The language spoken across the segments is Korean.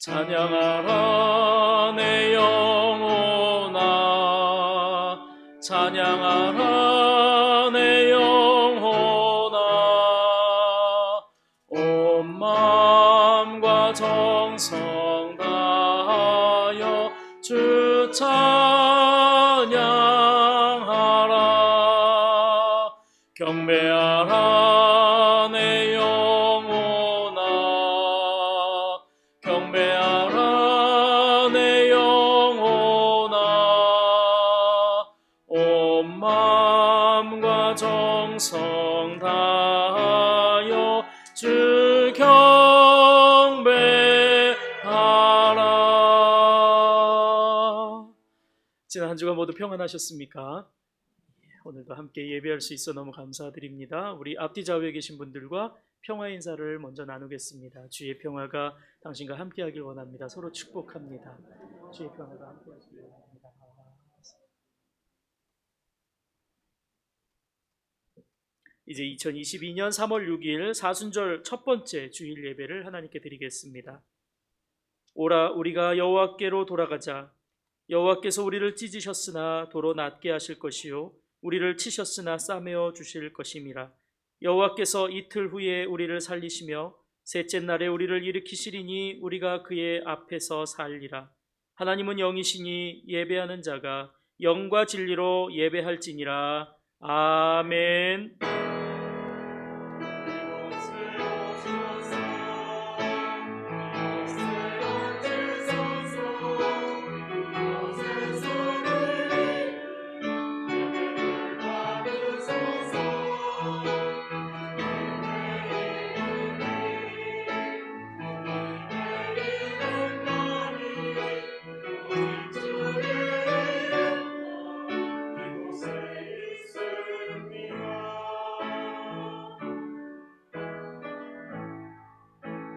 찬양하라 내 영혼아, 찬양하라 내 영혼아. 온 마음과 정성 다하여 주 찬양하라. 경배하라 내 영혼아, 경배하라 내 영혼아. 온 마음과 정성 다하여 주 경배하라. 지난 한 주간 모두 평안하셨습니까? 오늘도 함께 예배할 수 있어 너무 감사드립니다. 우리 앞뒤 좌우에 계신 분들과 평화 인사를 먼저 나누겠습니다. 주의 평화가 당신과 함께하길 원합니다. 서로 축복합니다. 주의 평화가 함께하길 원합니다. 이제 2022년 3월 6일 사순절 첫 번째 주일 예배를 하나님께 드리겠습니다. 오라 우리가 여호와께로 돌아가자. 여호와께서 우리를 찢으셨으나 도로 낫게 하실 것이요 우리를 치셨으나 싸매어 주실 것임이라. 여호와께서 이틀 후에 우리를 살리시며 셋째 날에 우리를 일으키시리니 우리가 그의 앞에서 살리라. 하나님은 영이시니 예배하는 자가 영과 진리로 예배할지니라. 아멘.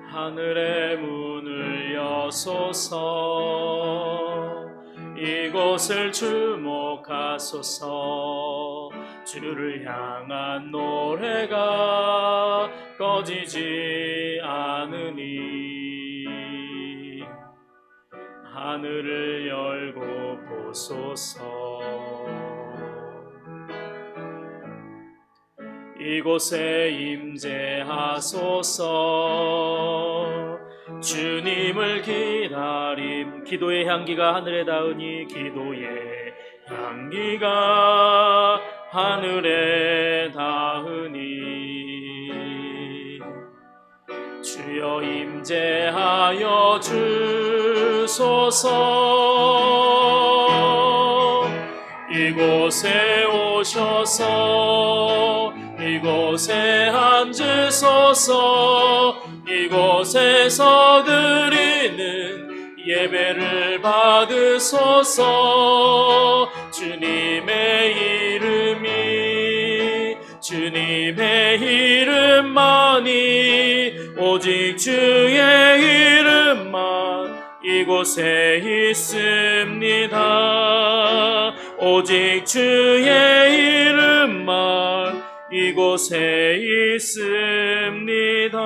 하늘의 문을 여소서, 이곳을 주목하소서. 주를 향한 노래가 꺼지지 않으니 하늘을 열고 보소서. 이곳에 임재하소서. 주님을 기다림. 기도의 향기가 하늘에 닿으니 기도의 향기가 하늘에 닿으니 주여 임재하여 주소서. 이곳에 오셔서 이곳에 앉으소서. 이곳에서 드리는 예배를 받으소서. 주님의 이름만이 오직 주의 이름만 이곳에 있습니다. 오직 주의 이름만 이곳에 있습니다.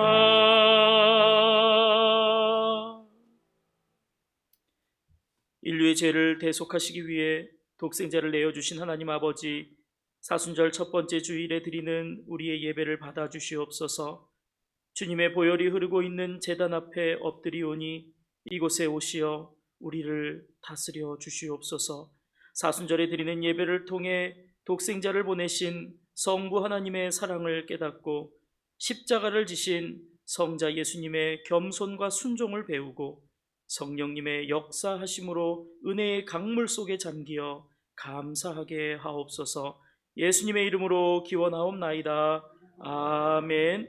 인류의 죄를 대속하시기 위해 독생자를 내어주신 하나님 아버지, 사순절 첫 번째 주일에 드리는 우리의 예배를 받아주시옵소서. 주님의 보혈이 흐르고 있는 제단 앞에 엎드리오니 이곳에 오시어 우리를 다스려 주시옵소서. 사순절에 드리는 예배를 통해 독생자를 보내신 성부 하나님의 사랑을 깨닫고 십자가를 지신 성자 예수님의 겸손과 순종을 배우고 성령님의 역사하심으로 은혜의 강물 속에 잠기어 감사하게 하옵소서. 예수님의 이름으로 기원하옵나이다. 아멘.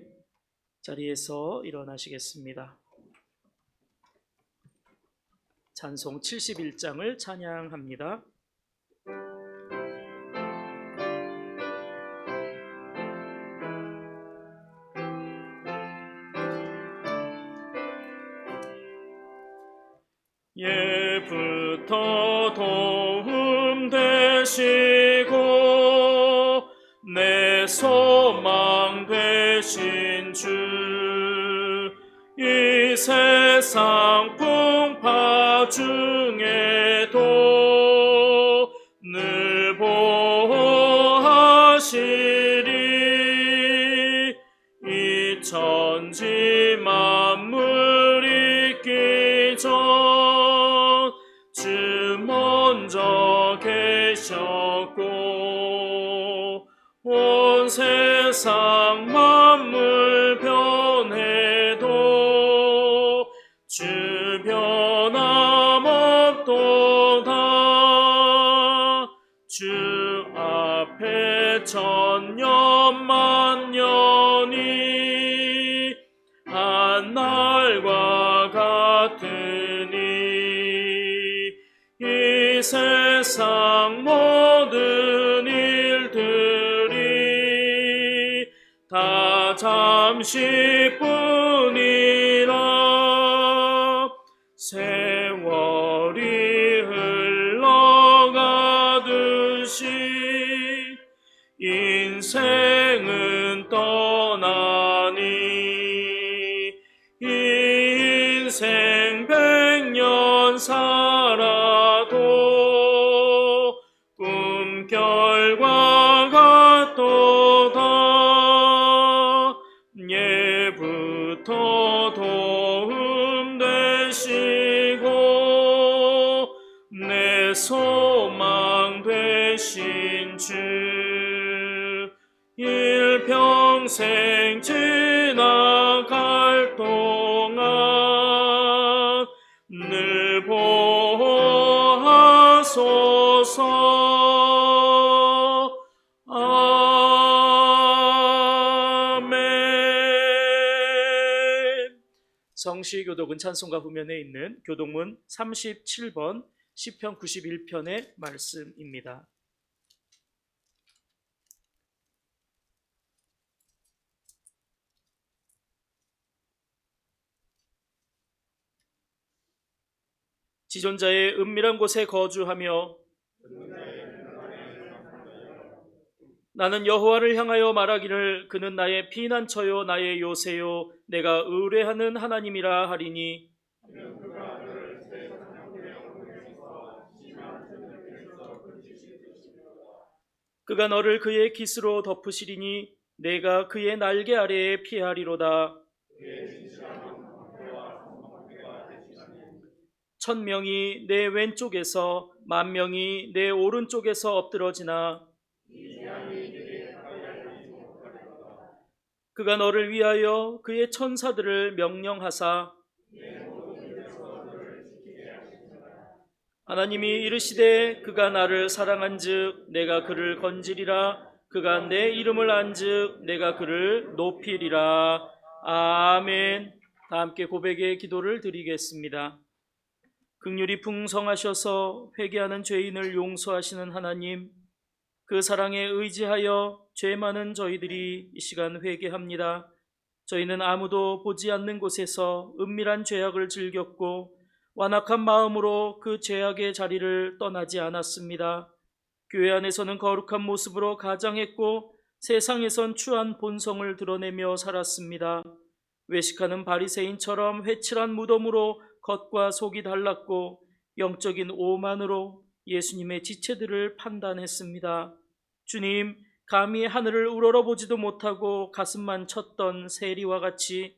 자리에서 일어나시겠습니다. 찬송 71장을 찬양합니다. 예부터 도움 되시고 내 소망 되신 주 이 세상 풍파 중에도 늘 보호하시리. 이 천지 만물 있기 전 주 먼저 계셨고 온 세상 만물 변해도 주 변함없도다. 주 앞에 천년 만년이 한날과 같으니 이 세상 모든 일들이 다 잠시뿐이라. 세월이 흘러가듯이 인생은 떠나니 인생 100년 살아도 꿈결과 같도다. 예부터 도움 되시고 내 소망 되신 주 일평생 지나갈 동안 늘 보호하소서. 아멘. 성시교독은 찬송가 후면에 있는 교독문 37번 시편 91편의 말씀입니다. 지존자의 은밀한 곳에 거주하며 나는 여호와를 향하여 말하기를 그는 나의 피난처요 나의 요새요 내가 의뢰하는 하나님이라 하리니. 그가 너를 그의 깃으로 덮으시리니 내가 그의 날개 아래에 피하리로다. 1000명이 내 왼쪽에서 10,000명이 내 오른쪽에서 엎드러지나 그가 너를 위하여 그의 천사들을 명령하사 하나님이 이르시되 그가 나를 사랑한즉 내가 그를 건지리라. 그가 내 이름을 안즉 내가 그를 높이리라. 아멘. 다 함께 고백의 기도를 드리겠습니다. 긍휼이 풍성하셔서 회개하는 죄인을 용서하시는 하나님, 그 사랑에 의지하여 죄 많은 저희들이 이 시간 회개합니다. 저희는 아무도 보지 않는 곳에서 은밀한 죄악을 즐겼고 완악한 마음으로 그 죄악의 자리를 떠나지 않았습니다. 교회 안에서는 거룩한 모습으로 가장했고 세상에선 추한 본성을 드러내며 살았습니다. 외식하는 바리새인처럼 회칠한 무덤으로 겉과 속이 달랐고 영적인 오만으로 예수님의 지체들을 판단했습니다. 주님, 감히 하늘을 우러러보지도 못하고 가슴만 쳤던 세리와 같이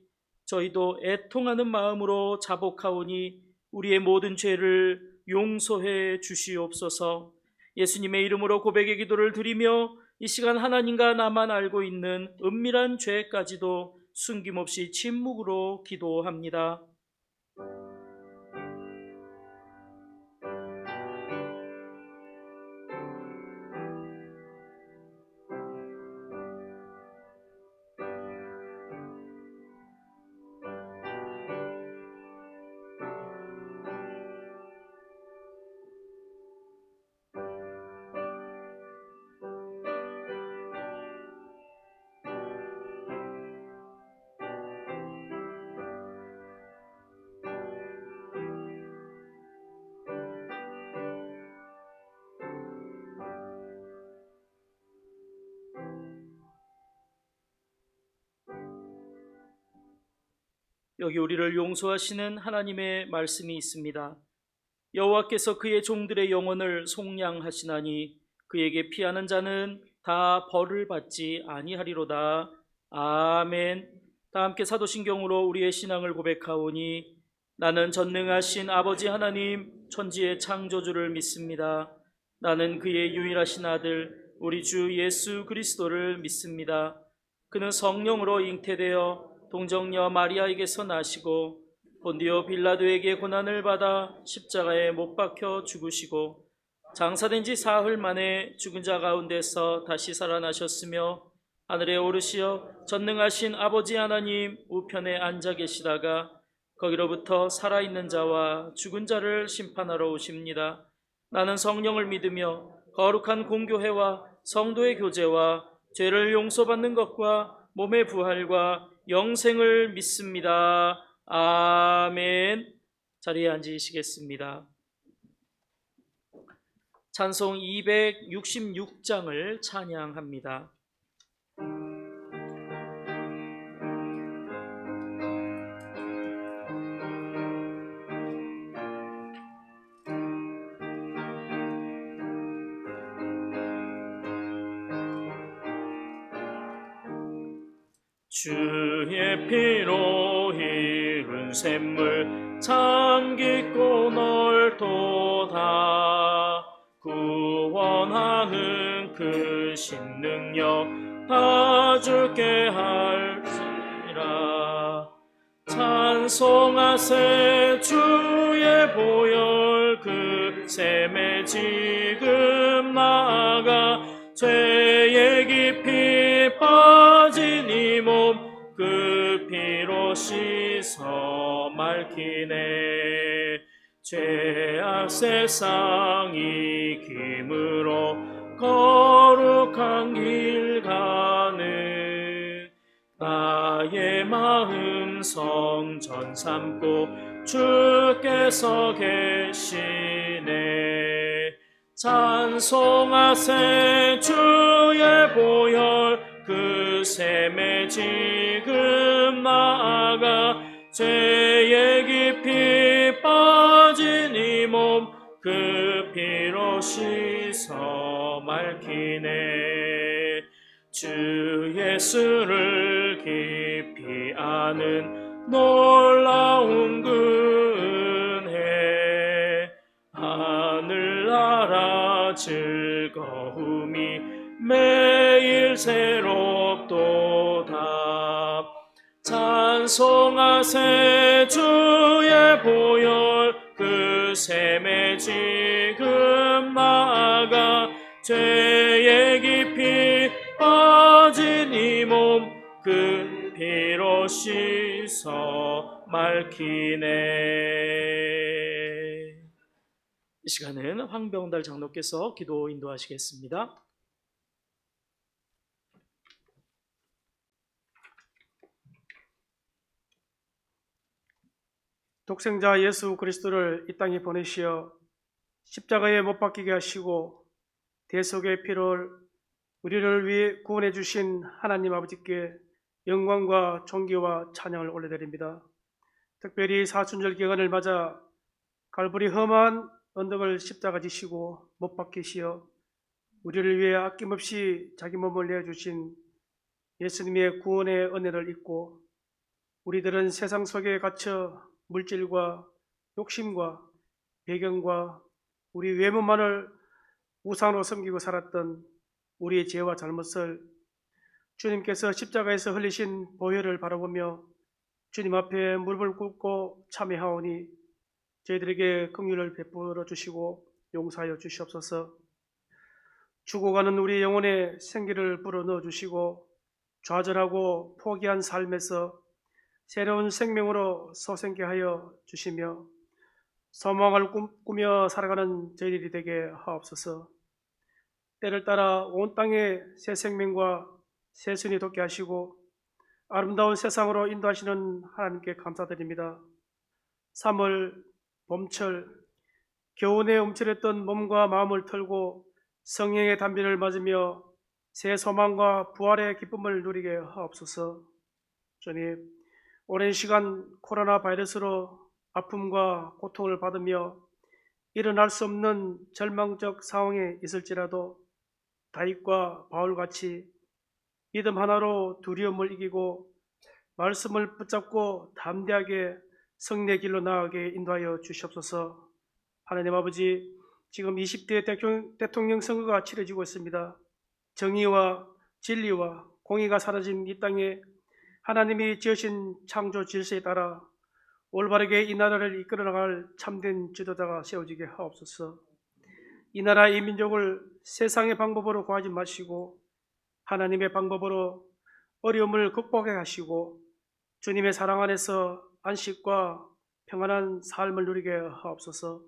저희도 애통하는 마음으로 자복하오니 우리의 모든 죄를 용서해 주시옵소서. 예수님의 이름으로 고백의 기도를 드리며 이 시간 하나님과 나만 알고 있는 은밀한 죄까지도 숨김없이 침묵으로 기도합니다. 여기 우리를 용서하시는 하나님의 말씀이 있습니다. 여호와께서 그의 종들의 영혼을 속량하시나니 그에게 피하는 자는 다 벌을 받지 아니하리로다. 아멘. 다 함께 사도신경으로 우리의 신앙을 고백하오니 나는 전능하신 아버지 하나님 천지의 창조주를 믿습니다. 나는 그의 유일하신 아들 우리 주 예수 그리스도를 믿습니다. 그는 성령으로 잉태되어 동정녀 마리아에게서 나시고 본디오 빌라도에게 고난을 받아 십자가에 못 박혀 죽으시고 장사된 지 사흘 만에 죽은 자 가운데서 다시 살아나셨으며 하늘에 오르시어 전능하신 아버지 하나님 우편에 앉아 계시다가 거기로부터 살아있는 자와 죽은 자를 심판하러 오십니다. 나는 성령을 믿으며 거룩한 공교회와 성도의 교제와 죄를 용서받는 것과 몸의 부활과 영생을 믿습니다. 아멘. 자리에 앉으시겠습니다. 찬송 266장을 찬양합니다. 주의 피로 이룬 샘물 참 깊고 넓도다. 구원하는 크신 능력 다 주께 할지라. 찬송하세 주의 보혈 그 샘에 지금 나아가 죄의 깊이 빠진 이 몸 그 피로 씻어 맑히네. 죄악 세상 이김으로 거룩한 길 가는 나의 마음 성전 삼고 주께서 계시네. 찬송하세 주의 보혈 그 샘에 지금 나아가 죄의 깊이 빠진 이 몸 그 피로 씻어 맑히네. 주 예수를 깊이 아는 놀라운 그 은혜 하늘나라 즐거움이 매일 새롭도다. 찬송하세 주의 보혈 그 샘에 지금 나아가 죄의 깊이 빠진 이 몸 그 피로 씻어 맑히네. 이 시간은 황병달 장로께서 기도 인도하시겠습니다. 독생자 예수 그리스도를 이 땅에 보내시어 십자가에 못 박히게 하시고 대속의 피를 우리를 위해 구원해 주신 하나님 아버지께 영광과 존귀와 찬양을 올려드립니다. 특별히 사순절 기간을 맞아 갈보리 험한 언덕을 십자가 지시고 못 박히시어 우리를 위해 아낌없이 자기 몸을 내어주신 예수님의 구원의 은혜를 잊고 우리들은 세상 속에 갇혀 물질과 욕심과 배경과 우리 외모만을 우상으로 섬기고 살았던 우리의 죄와 잘못을 주님께서 십자가에서 흘리신 보혈을 바라보며 주님 앞에 무릎을 꿇고 참회하오니 저희들에게 긍휼을 베풀어 주시고 용서하여 주시옵소서. 죽어가는 우리 영혼에 생기를 불어넣어 주시고 좌절하고 포기한 삶에서 새로운 생명으로 소생케 하여 주시며 소망을 꾸며 살아가는 저희들이 되게 하옵소서. 때를 따라 온 땅에 새 생명과 새 순이 돋게 하시고 아름다운 세상으로 인도하시는 하나님께 감사드립니다. 3월 봄철 겨우내 움츠렸던 몸과 마음을 털고 성령의 단비를 맞으며 새 소망과 부활의 기쁨을 누리게 하옵소서. 주님, 오랜 시간 코로나 바이러스로 아픔과 고통을 받으며 일어날 수 없는 절망적 상황에 있을지라도 다윗과 바울같이 믿음 하나로 두려움을 이기고 말씀을 붙잡고 담대하게 승리의 길로 나아가게 인도하여 주시옵소서. 하나님 아버지, 지금 20대 대통령 선거가 치러지고 있습니다. 정의와 진리와 공의가 사라진 이 땅에 하나님이 지으신 창조 질서에 따라 올바르게 이 나라를 이끌어 나갈 참된 지도자가 세워지게 하옵소서. 이 나라 이 민족을 세상의 방법으로 구하지 마시고 하나님의 방법으로 어려움을 극복해 가시고 주님의 사랑 안에서 안식과 평안한 삶을 누리게 하옵소서.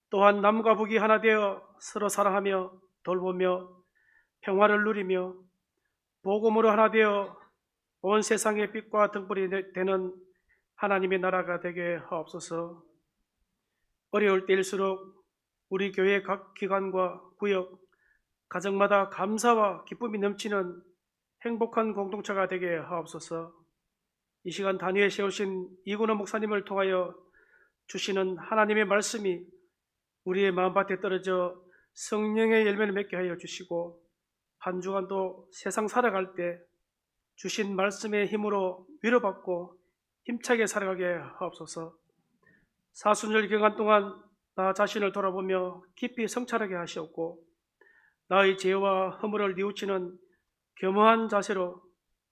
또한 남과 북이 하나 되어 서로 사랑하며 돌보며 평화를 누리며 복음으로 하나 되어 온 세상의 빛과 등불이 되는 하나님의 나라가 되게 하옵소서. 어려울 때일수록 우리 교회 각 기관과 구역, 가정마다 감사와 기쁨이 넘치는 행복한 공동체가 되게 하옵소서. 이 시간 단위에 세우신 이근호 목사님을 통하여 주시는 하나님의 말씀이 우리의 마음밭에 떨어져 성령의 열매를 맺게 하여 주시고 한 주간도 세상 살아갈 때 주신 말씀의 힘으로 위로받고 힘차게 살아가게 하옵소서. 사순절 기간 동안 나 자신을 돌아보며 깊이 성찰하게 하시옵고 나의 죄와 허물을 뉘우치는 겸허한 자세로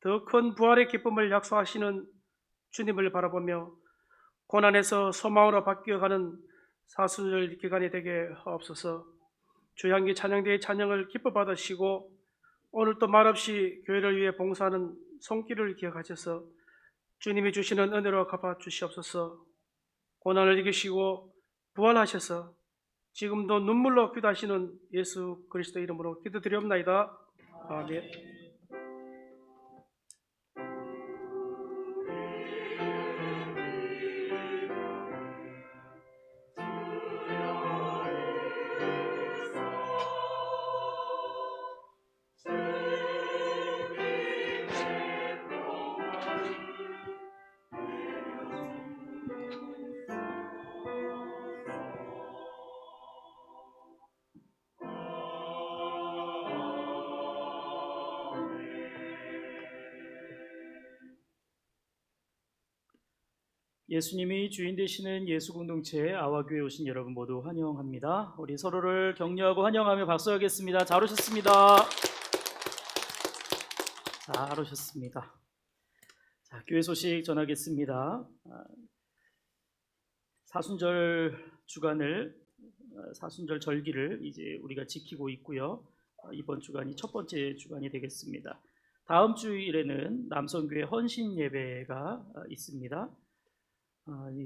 더 큰 부활의 기쁨을 약속하시는 주님을 바라보며 고난에서 소망으로 바뀌어가는 사순절 기간이 되게 하옵소서. 주향기 찬양대의 찬양을 기뻐 받으시고 오늘도 말없이 교회를 위해 봉사하는 손길을 기억하셔서 주님이 주시는 은혜로 갚아 주시옵소서. 고난을 이기시고 부활하셔서 지금도 눈물로 기도하시는 예수 그리스도 이름으로 기도드리옵나이다. 아멘. 예수님이 주인 되시는 예수 공동체 아와교회 오신 여러분 모두 환영합니다. 우리 서로를 격려하고 환영하며 박수하겠습니다. 잘 오셨습니다. 잘 오셨습니다. 자, 교회 소식 전하겠습니다. 사순절 주간을 사순절 절기를 이제 우리가 지키고 있고요. 이번 주간이 첫 번째 주간이 되겠습니다. 다음 주일에는 남성교회 헌신 예배가 있습니다.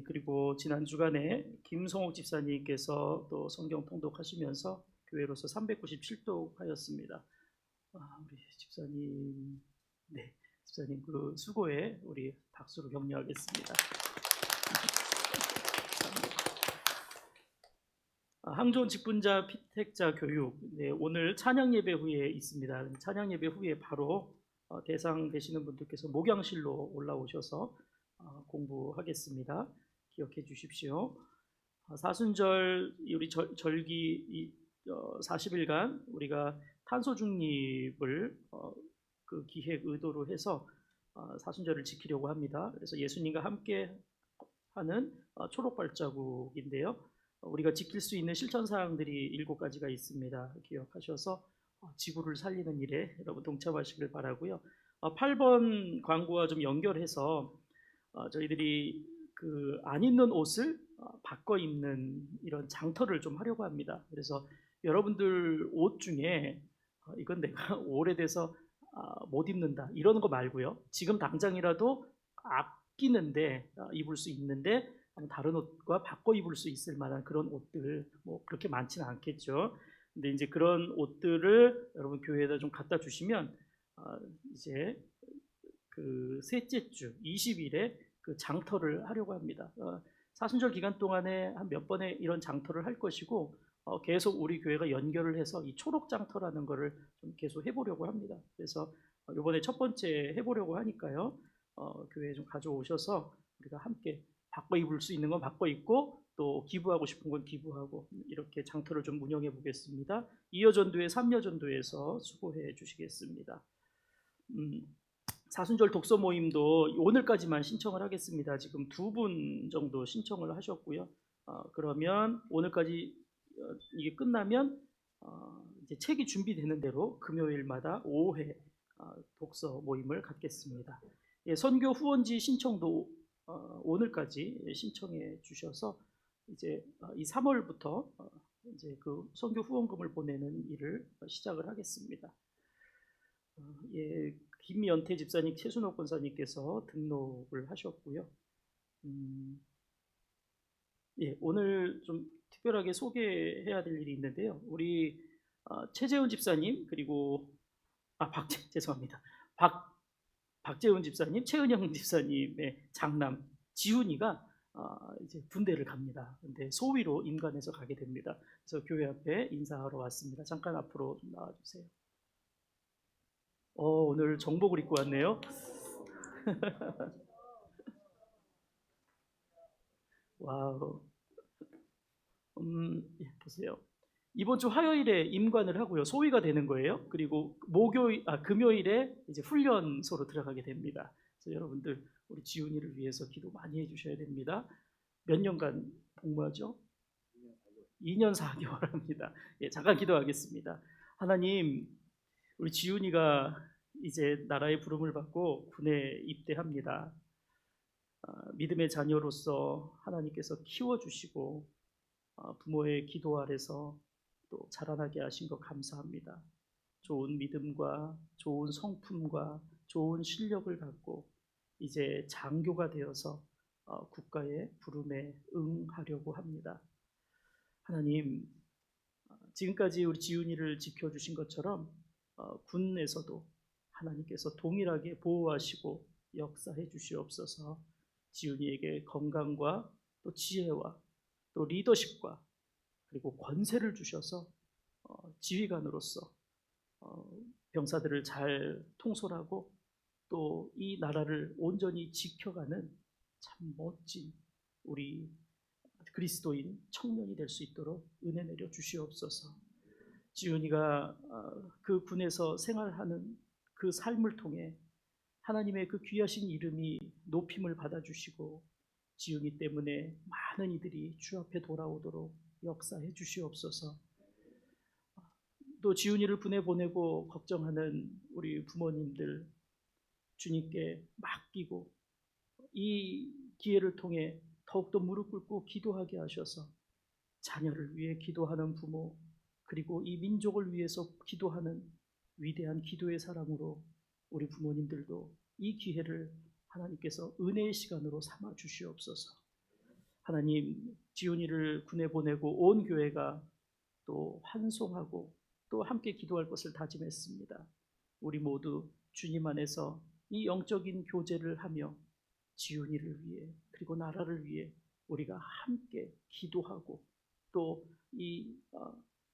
그리고 지난 주간에 김성옥 집사님께서 또 성경 통독하시면서 교회로서 397독 하였습니다. 우리 집사님, 네, 집사님 그 수고에 우리 박수로 격려하겠습니다. 항존 직분자 피택자 교육, 네, 오늘 찬양 예배 후에 있습니다. 찬양 예배 후에 바로 대상 되시는 분들께서 목양실로 올라오셔서 공부하겠습니다. 기억해 주십시오. 사순절 우리 절기 40일간 우리가 탄소 중립을 그 기획 의도로 해서 사순절을 지키려고 합니다. 그래서 예수님과 함께 하는 초록 발자국인데요. 우리가 지킬 수 있는 실천 사항들이 7가지가 있습니다. 기억하셔서 지구를 살리는 일에 여러분 동참하시길 바라고요. 8번 광고와 좀 연결해서 저희들이 그 안 입는 옷을 바꿔 입는 이런 장터를 좀 하려고 합니다. 그래서 여러분들 옷 중에 이건 내가 오래돼서 못 입는다 이러는 거 말고요. 지금 당장이라도 아끼는데 입을 수 있는데 다른 옷과 바꿔 입을 수 있을 만한 그런 옷들 뭐 그렇게 많지는 않겠죠. 근데 이제 그런 옷들을 여러분 교회에다 좀 갖다 주시면 이제 그 셋째 주 20일에 그 장터를 하려고 합니다. 사순절 기간 동안에 한 몇 번의 이런 장터를 할 것이고 계속 우리 교회가 연결을 해서 이 초록 장터라는 거를 좀 계속 해보려고 합니다. 그래서 이번에 첫 번째 해보려고 하니까요. 교회에 좀 가져오셔서 우리가 함께 바꿔 입을 수 있는 건 바꿔 입고 또 기부하고 싶은 건 기부하고 이렇게 장터를 좀 운영해 보겠습니다. 2여 전도회, 3여 전도회에서 수고해 주시겠습니다. 사순절 독서 모임도 오늘까지만 신청을 하겠습니다. 지금 2분 정도 신청을 하셨고요. 그러면 오늘까지 이게 끝나면 이제 책이 준비되는 대로 금요일마다 오후에 독서 모임을 갖겠습니다. 예, 선교 후원지 신청도 오늘까지 신청해 주셔서 이제 이 3월부터 이제 그 선교 후원금을 보내는 일을 시작을 하겠습니다. 예, 김연태 집사님, 최순옥 권사님께서 등록을 하셨고요. 예, 오늘 좀 특별하게 소개해야 될 일이 있는데요. 우리 최재훈 집사님 그리고 죄송합니다. 박재훈 집사님, 최은영 집사님의 장남 지훈이가 이제 군대를 갑니다. 근데 소위로 임관해서 가게 됩니다. 그래서 교회 앞에 인사하러 왔습니다. 잠깐 앞으로 좀 나와주세요. 오늘 정복을 입고 왔네요. 와우. 예, 보세요. 이번 주 화요일에 임관을 하고요. 소위가 되는 거예요. 그리고 금요일에 이제 훈련소로 들어가게 됩니다. 그래서 여러분들 우리 지훈이를 위해서 기도 많이 해주셔야 됩니다. 몇 년간 복무하죠? 2년 4개월 합니다. 예, 잠깐 기도하겠습니다. 하나님, 우리 지훈이가 이제 나라의 부름을 받고 군에 입대합니다. 믿음의 자녀로서 하나님께서 키워주시고 부모의 기도 아래서 또 자라나게 하신 것 감사합니다. 좋은 믿음과 좋은 성품과 좋은 실력을 갖고 이제 장교가 되어서 국가의 부름에 응하려고 합니다. 하나님, 지금까지 우리 지훈이를 지켜주신 것처럼 군에서도 하나님께서 동일하게 보호하시고 역사해 주시옵소서. 지훈이에게 건강과 또 지혜와 또 리더십과 그리고 권세를 주셔서 지휘관으로서 병사들을 잘 통솔하고 또 이 나라를 온전히 지켜가는 참 멋진 우리 그리스도인 청년이 될 수 있도록 은혜 내려 주시옵소서. 지훈이가 그 군에서 생활하는 그 삶을 통해 하나님의 그 귀하신 이름이 높임을 받아주시고 지훈이 때문에 많은 이들이 주 앞에 돌아오도록 역사해 주시옵소서. 또 지훈이를 군에 보내고 걱정하는 우리 부모님들 주님께 맡기고 이 기회를 통해 더욱더 무릎 꿇고 기도하게 하셔서 자녀를 위해 기도하는 부모 그리고 이 민족을 위해서 기도하는 위대한 기도의 사람으로 우리 부모님들도 이 기회를 하나님께서 은혜의 시간으로 삼아 주시옵소서. 하나님, 지훈이를 군에 보내고 온 교회가 또 환송하고 또 함께 기도할 것을 다짐했습니다. 우리 모두 주님 안에서 이 영적인 교제를 하며 지훈이를 위해 그리고 나라를 위해 우리가 함께 기도하고 또 이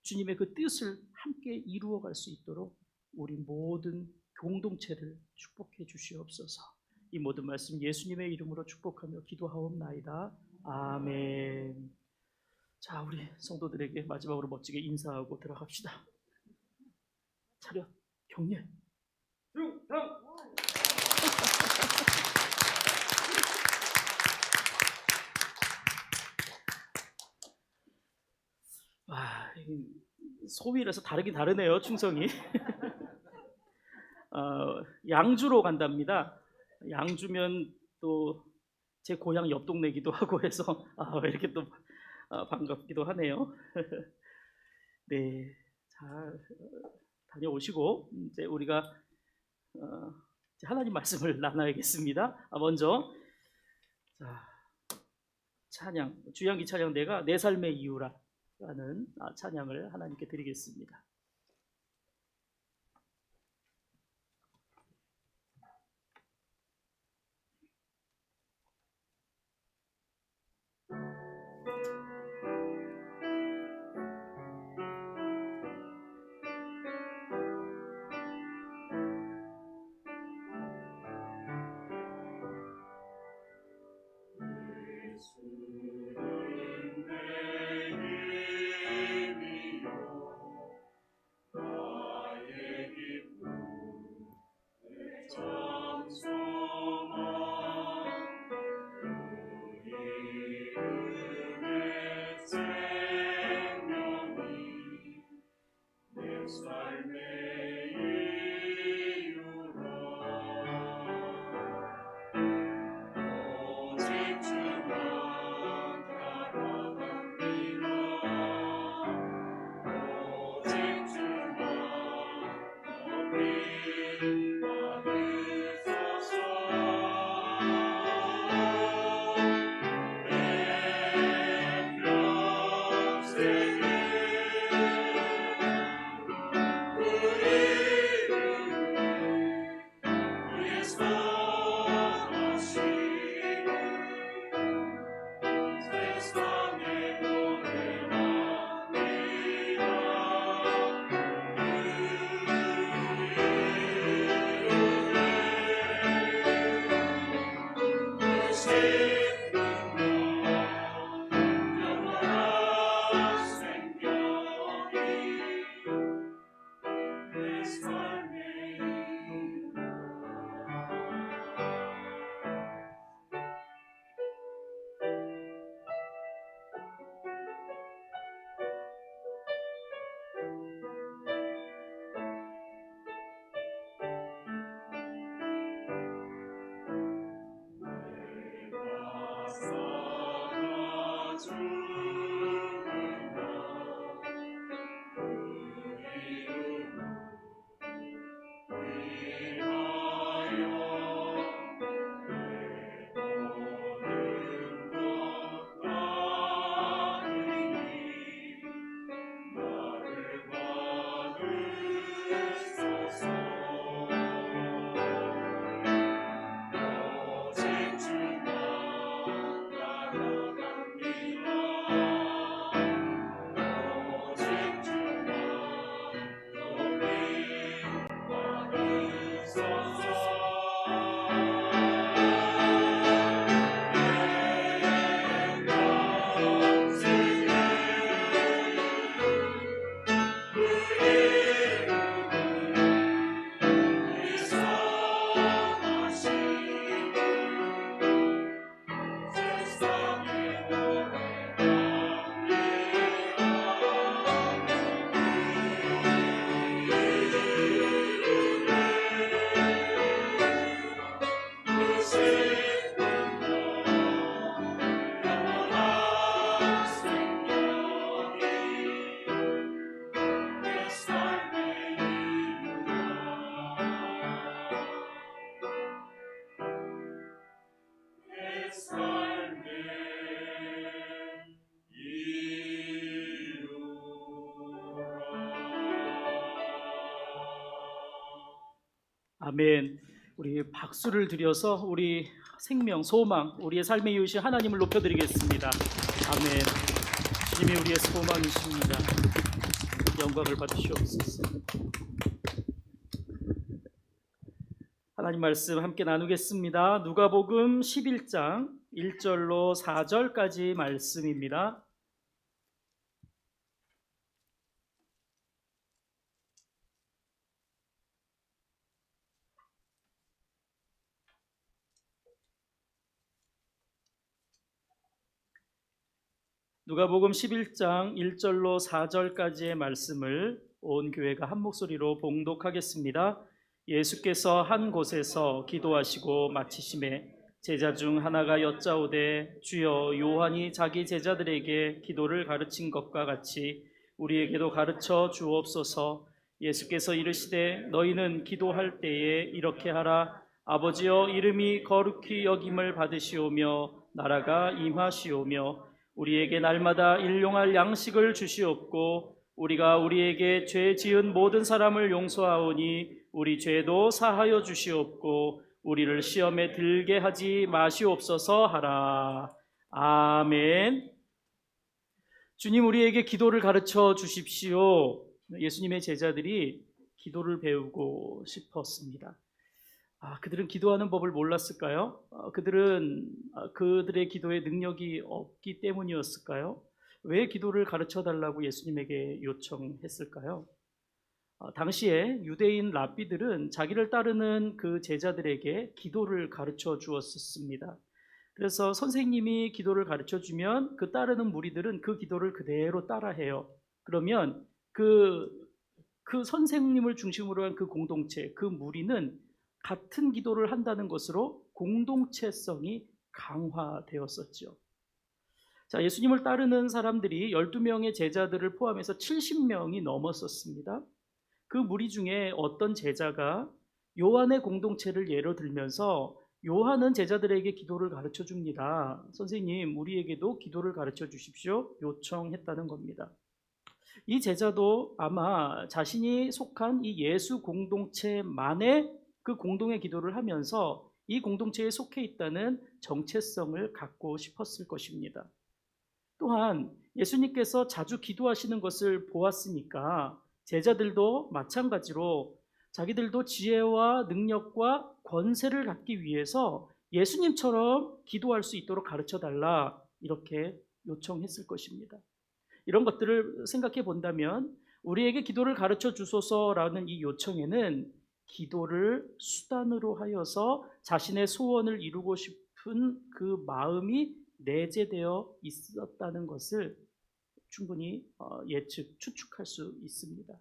주님의 그 뜻을 함께 이루어갈 수 있도록 우리 모든 공동체를 축복해 주시옵소서. 이 모든 말씀 예수님의 이름으로 축복하며 기도하옵나이다. 아멘. 자, 우리 성도들에게 마지막으로 멋지게 인사하고 들어갑시다. 차렷, 경례. 중상. 와, 소위라서 다르긴 다르네요, 충성이. 양주로 간답니다. 양주면 또 제 고향 옆 동네기도 하고 해서 이렇게 또 반갑기도 하네요. 네, 잘 다녀오시고 이제 우리가 이제 하나님 말씀을 나눠야겠습니다. 먼저 찬양, 주yan기 찬양 내가 내 삶의 이유라 라는 찬양을 하나님께 드리겠습니다. 아멘. 우리 박수를 드려서 우리 생명, 소망, 우리의 삶의 이유신 하나님을 높여드리겠습니다. 아멘. 주님이 우리의 소망이십니다. 영광을 받으시옵소서. 하나님 말씀 함께 나누겠습니다. 누가복음 11장 1절로 4절까지 말씀입니다. 누가복음 11장 1절로 4절까지의 말씀을 온 교회가 한 목소리로 봉독하겠습니다. 예수께서 한 곳에서 기도하시고 마치심에 제자 중 하나가 여짜오되 주여 요한이 자기 제자들에게 기도를 가르친 것과 같이 우리에게도 가르쳐 주옵소서. 예수께서 이르시되 너희는 기도할 때에 이렇게 하라. 아버지여 이름이 거룩히 여김을 받으시오며 나라가 임하시오며 우리에게 날마다 일용할 양식을 주시옵고 우리가 우리에게 죄 지은 모든 사람을 용서하오니 우리 죄도 사하여 주시옵고 우리를 시험에 들게 하지 마시옵소서 하라. 아멘. 주님 우리에게 기도를 가르쳐 주십시오. 예수님의 제자들이 기도를 배우고 싶었습니다. 그들은 기도하는 법을 몰랐을까요? 그들은 그들의 기도에 능력이 없기 때문이었을까요? 왜 기도를 가르쳐 달라고 예수님에게 요청했을까요? 당시에 유대인 랍비들은 자기를 따르는 그 제자들에게 기도를 가르쳐 주었습니다. 그래서 선생님이 기도를 가르쳐 주면 그 따르는 무리들은 그 기도를 그대로 따라해요. 그러면 그 선생님을 중심으로 한 그 공동체, 그 무리는 같은 기도를 한다는 것으로 공동체성이 강화되었었죠. 자, 예수님을 따르는 사람들이 12명의 제자들을 포함해서 70명이 넘었었습니다. 그 무리 중에 어떤 제자가 요한의 공동체를 예로 들면서 요한은 제자들에게 기도를 가르쳐 줍니다. 선생님, 우리에게도 기도를 가르쳐 주십시오. 요청했다는 겁니다. 이 제자도 아마 자신이 속한 이 예수 공동체만의 그 공동의 기도를 하면서 이 공동체에 속해 있다는 정체성을 갖고 싶었을 것입니다. 또한 예수님께서 자주 기도하시는 것을 보았으니까 제자들도 마찬가지로 자기들도 지혜와 능력과 권세를 갖기 위해서 예수님처럼 기도할 수 있도록 가르쳐 달라 이렇게 요청했을 것입니다. 이런 것들을 생각해 본다면 우리에게 기도를 가르쳐 주소서라는 이 요청에는 기도를 수단으로 하여서 자신의 소원을 이루고 싶은 그 마음이 내재되어 있었다는 것을 충분히 추측할 수 있습니다.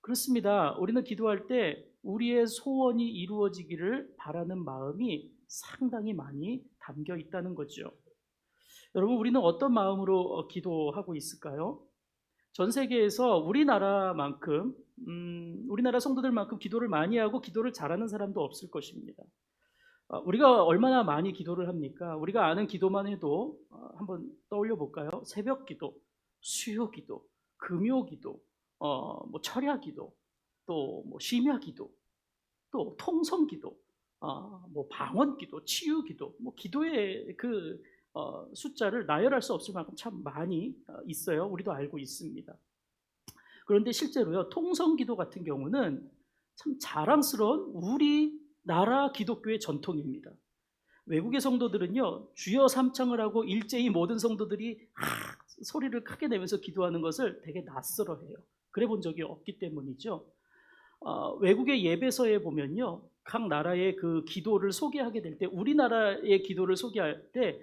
그렇습니다. 우리는 기도할 때 우리의 소원이 이루어지기를 바라는 마음이 상당히 많이 담겨 있다는 거죠. 여러분, 우리는 어떤 마음으로 기도하고 있을까요? 전 세계에서 우리나라 성도들만큼 기도를 많이 하고 기도를 잘하는 사람도 없을 것입니다. 우리가 얼마나 많이 기도를 합니까? 우리가 아는 기도만 해도 한번 떠올려 볼까요? 새벽 기도, 수요 기도, 금요 기도, 철야 기도, 또 심야 기도, 또 통성 기도, 방언 기도, 치유 기도, 기도의 그 숫자를 나열할 수 없을 만큼 참 많이 있어요. 우리도 알고 있습니다. 그런데 실제로요, 통성 기도 같은 경우는 참 자랑스러운 우리나라 기독교의 전통입니다. 외국의 성도들은요, 주여 삼창을 하고 일제히 모든 성도들이 소리를 크게 내면서 기도하는 것을 되게 낯설어해요. 그래 본 적이 없기 때문이죠. 외국의 예배서에 보면요, 각 나라의 그 기도를 소개하게 될 때, 우리나라의 기도를 소개할 때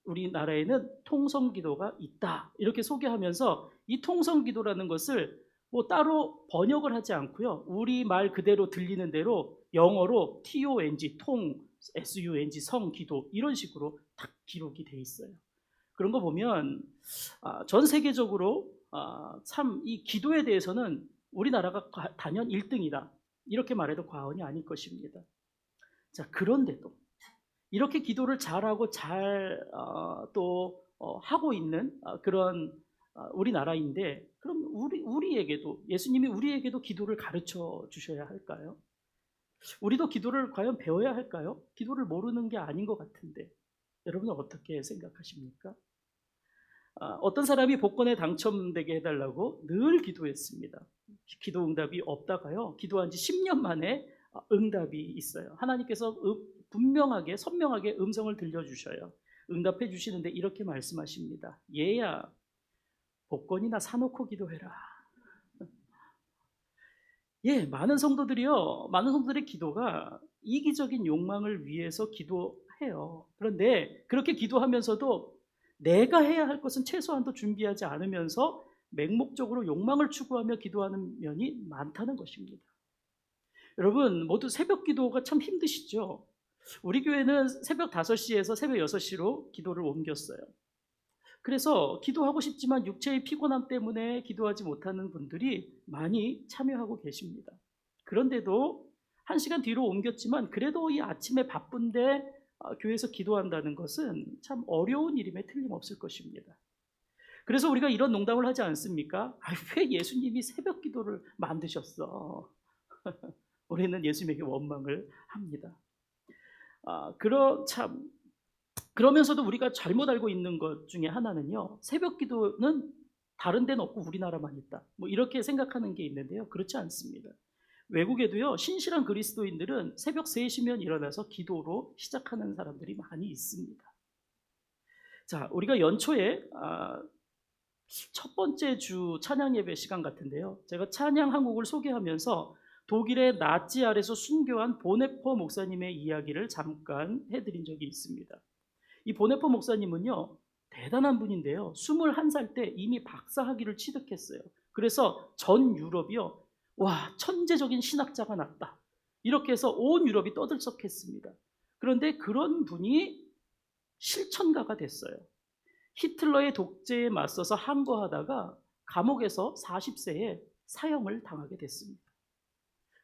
우리나라에는 통성기도가 있다 이렇게 소개하면서, 이 통성기도라는 것을 뭐 따로 번역을 하지 않고요, 우리 말 그대로 들리는 대로 영어로 TONG, 통, SUNG, 성기도, 이런 식으로 딱 기록이 돼 있어요. 그런 거 보면 전 세계적으로 참 이 기도에 대해서는 우리나라가 단연 1등이다 이렇게 말해도 과언이 아닐 것입니다. 자, 그런데도 이렇게 기도를 잘하고 잘 또 하고 있는 그런 우리나라인데, 그럼 우리에게도, 예수님이 우리에게도 기도를 가르쳐 주셔야 할까요? 우리도 기도를 과연 배워야 할까요? 기도를 모르는 게 아닌 것 같은데, 여러분은 어떻게 생각하십니까? 어떤 사람이 복권에 당첨되게 해달라고 늘 기도했습니다. 기도 응답이 없다가요, 기도한 지 10년 만에 응답이 있어요. 하나님께서 분명하게 선명하게 음성을 들려주셔요. 응답해 주시는데 이렇게 말씀하십니다. 얘야, 복권이나 사놓고 기도해라. 예, 많은 성도들의 기도가 이기적인 욕망을 위해서 기도해요. 그런데 그렇게 기도하면서도 내가 해야 할 것은 최소한도 준비하지 않으면서 맹목적으로 욕망을 추구하며 기도하는 면이 많다는 것입니다. 여러분, 모두 새벽 기도가 참 힘드시죠? 우리 교회는 새벽 5시에서 새벽 6시로 기도를 옮겼어요. 그래서 기도하고 싶지만 육체의 피곤함 때문에 기도하지 못하는 분들이 많이 참여하고 계십니다. 그런데도 1시간 뒤로 옮겼지만, 그래도 이 아침에 바쁜데 교회에서 기도한다는 것은 참 어려운 일임에 틀림없을 것입니다. 그래서 우리가 이런 농담을 하지 않습니까? 왜 예수님이 새벽 기도를 만드셨어? 우리는 예수님에게 원망을 합니다. 그러면서도 우리가 잘못 알고 있는 것 중에 하나는요, 새벽 기도는 다른 데는 없고 우리나라만 있다, 뭐 이렇게 생각하는 게 있는데요, 그렇지 않습니다. 외국에도요, 신실한 그리스도인들은 새벽 3시면 일어나서 기도로 시작하는 사람들이 많이 있습니다. 자, 우리가 연초에 첫 번째 주 찬양 예배 시간 같은데요, 제가 찬양 한곡을 소개하면서 독일의 나치 아래서 순교한 보네퍼 목사님의 이야기를 잠깐 해드린 적이 있습니다. 이 보네퍼 목사님은요, 대단한 분인데요, 21살 때 이미 박사학위를 취득했어요. 그래서 전 유럽이요, 와, 천재적인 신학자가 났다 이렇게 해서 온 유럽이 떠들썩했습니다. 그런데 그런 분이 실천가가 됐어요. 히틀러의 독재에 맞서서 항거하다가 감옥에서 40세에 사형을 당하게 됐습니다.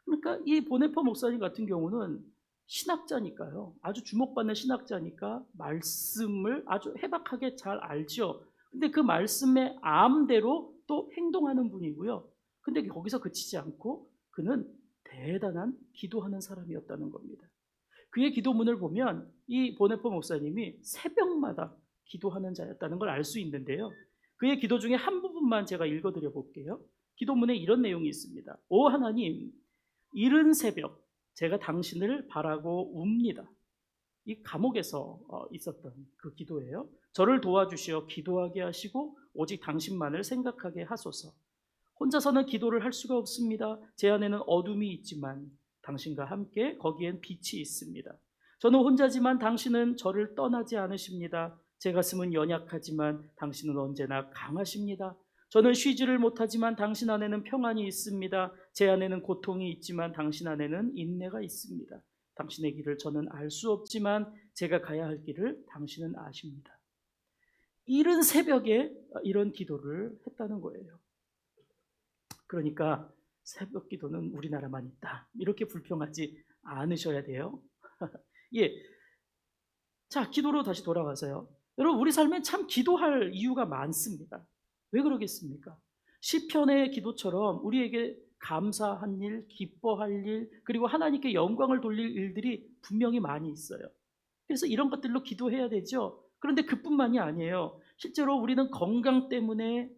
그러니까 이 보네퍼 목사님 같은 경우는 신학자니까요, 아주 주목받는 신학자니까 말씀을 아주 해박하게 잘 알죠. 근데 그 말씀의 암대로 또 행동하는 분이고요. 근데 거기서 그치지 않고 그는 대단한 기도하는 사람이었다는 겁니다. 그의 기도문을 보면 이 보네퍼 목사님이 새벽마다 기도하는 자였다는 걸 알 수 있는데요, 그의 기도 중에 한 부분만 제가 읽어드려 볼게요. 기도문에 이런 내용이 있습니다. 오 하나님, 이른 새벽 제가 당신을 바라고 웁니다. 이 감옥에서 있었던 그 기도예요. 저를 도와주시어 기도하게 하시고 오직 당신만을 생각하게 하소서. 혼자서는 기도를 할 수가 없습니다. 제 안에는 어둠이 있지만 당신과 함께 거기엔 빛이 있습니다. 저는 혼자지만 당신은 저를 떠나지 않으십니다. 제 가슴은 연약하지만 당신은 언제나 강하십니다. 저는 쉬지를 못하지만 당신 안에는 평안이 있습니다. 제 안에는 고통이 있지만 당신 안에는 인내가 있습니다. 당신의 길을 저는 알 수 없지만 제가 가야 할 길을 당신은 아십니다. 이른 새벽에 이런 기도를 했다는 거예요. 그러니까 새벽 기도는 우리나라만 있다 이렇게 불평하지 않으셔야 돼요. 예. 자, 기도로 다시 돌아가서요, 여러분, 우리 삶에 참 기도할 이유가 많습니다. 왜 그러겠습니까? 시편의 기도처럼 우리에게 감사한 일, 기뻐할 일, 그리고 하나님께 영광을 돌릴 일들이 분명히 많이 있어요. 그래서 이런 것들로 기도해야 되죠. 그런데 그뿐만이 아니에요. 실제로 우리는 건강 때문에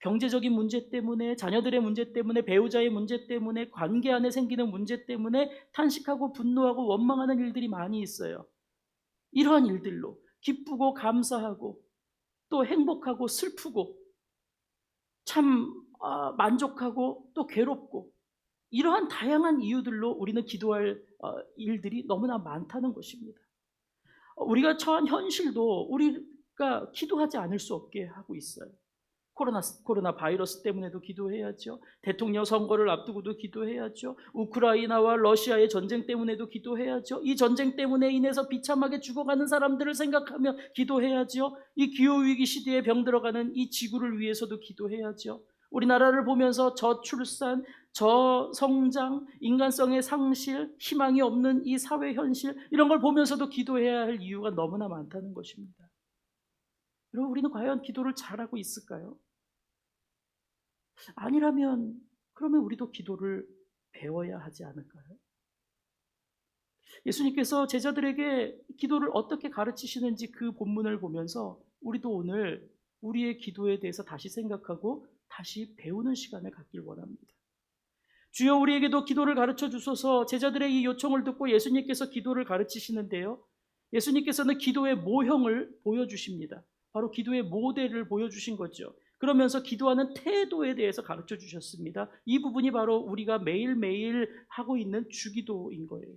경제적인 문제 때문에, 자녀들의 문제 때문에, 배우자의 문제 때문에, 관계 안에 생기는 문제 때문에 탄식하고 분노하고 원망하는 일들이 많이 있어요. 이러한 일들로 기쁘고 감사하고 또 행복하고 슬프고 참 만족하고 또 괴롭고, 이러한 다양한 이유들로 우리는 기도할 일들이 너무나 많다는 것입니다. 우리가 처한 현실도 우리가 기도하지 않을 수 없게 하고 있어요. 코로나 바이러스 때문에도 기도해야죠. 대통령 선거를 앞두고도 기도해야죠. 우크라이나와 러시아의 전쟁 때문에도 기도해야죠. 이 전쟁 때문에 인해서 비참하게 죽어가는 사람들을 생각하며 기도해야죠. 이 기후위기 시대에 병들어가는 이 지구를 위해서도 기도해야죠. 우리나라를 보면서 저출산, 저성장, 인간성의 상실, 희망이 없는 이 사회 현실, 이런 걸 보면서도 기도해야 할 이유가 너무나 많다는 것입니다. 여러분, 우리는 과연 기도를 잘하고 있을까요? 아니라면 그러면 우리도 기도를 배워야 하지 않을까요? 예수님께서 제자들에게 기도를 어떻게 가르치시는지 그 본문을 보면서 우리도 오늘 우리의 기도에 대해서 다시 생각하고 다시 배우는 시간을 갖길 원합니다. 주여 우리에게도 기도를 가르쳐 주소서. 제자들의 이 요청을 듣고 예수님께서 기도를 가르치시는데요, 예수님께서는 기도의 모형을 보여주십니다. 바로 기도의 모델을 보여주신 거죠. 그러면서 기도하는 태도에 대해서 가르쳐 주셨습니다. 이 부분이 바로 우리가 매일매일 하고 있는 주기도인 거예요.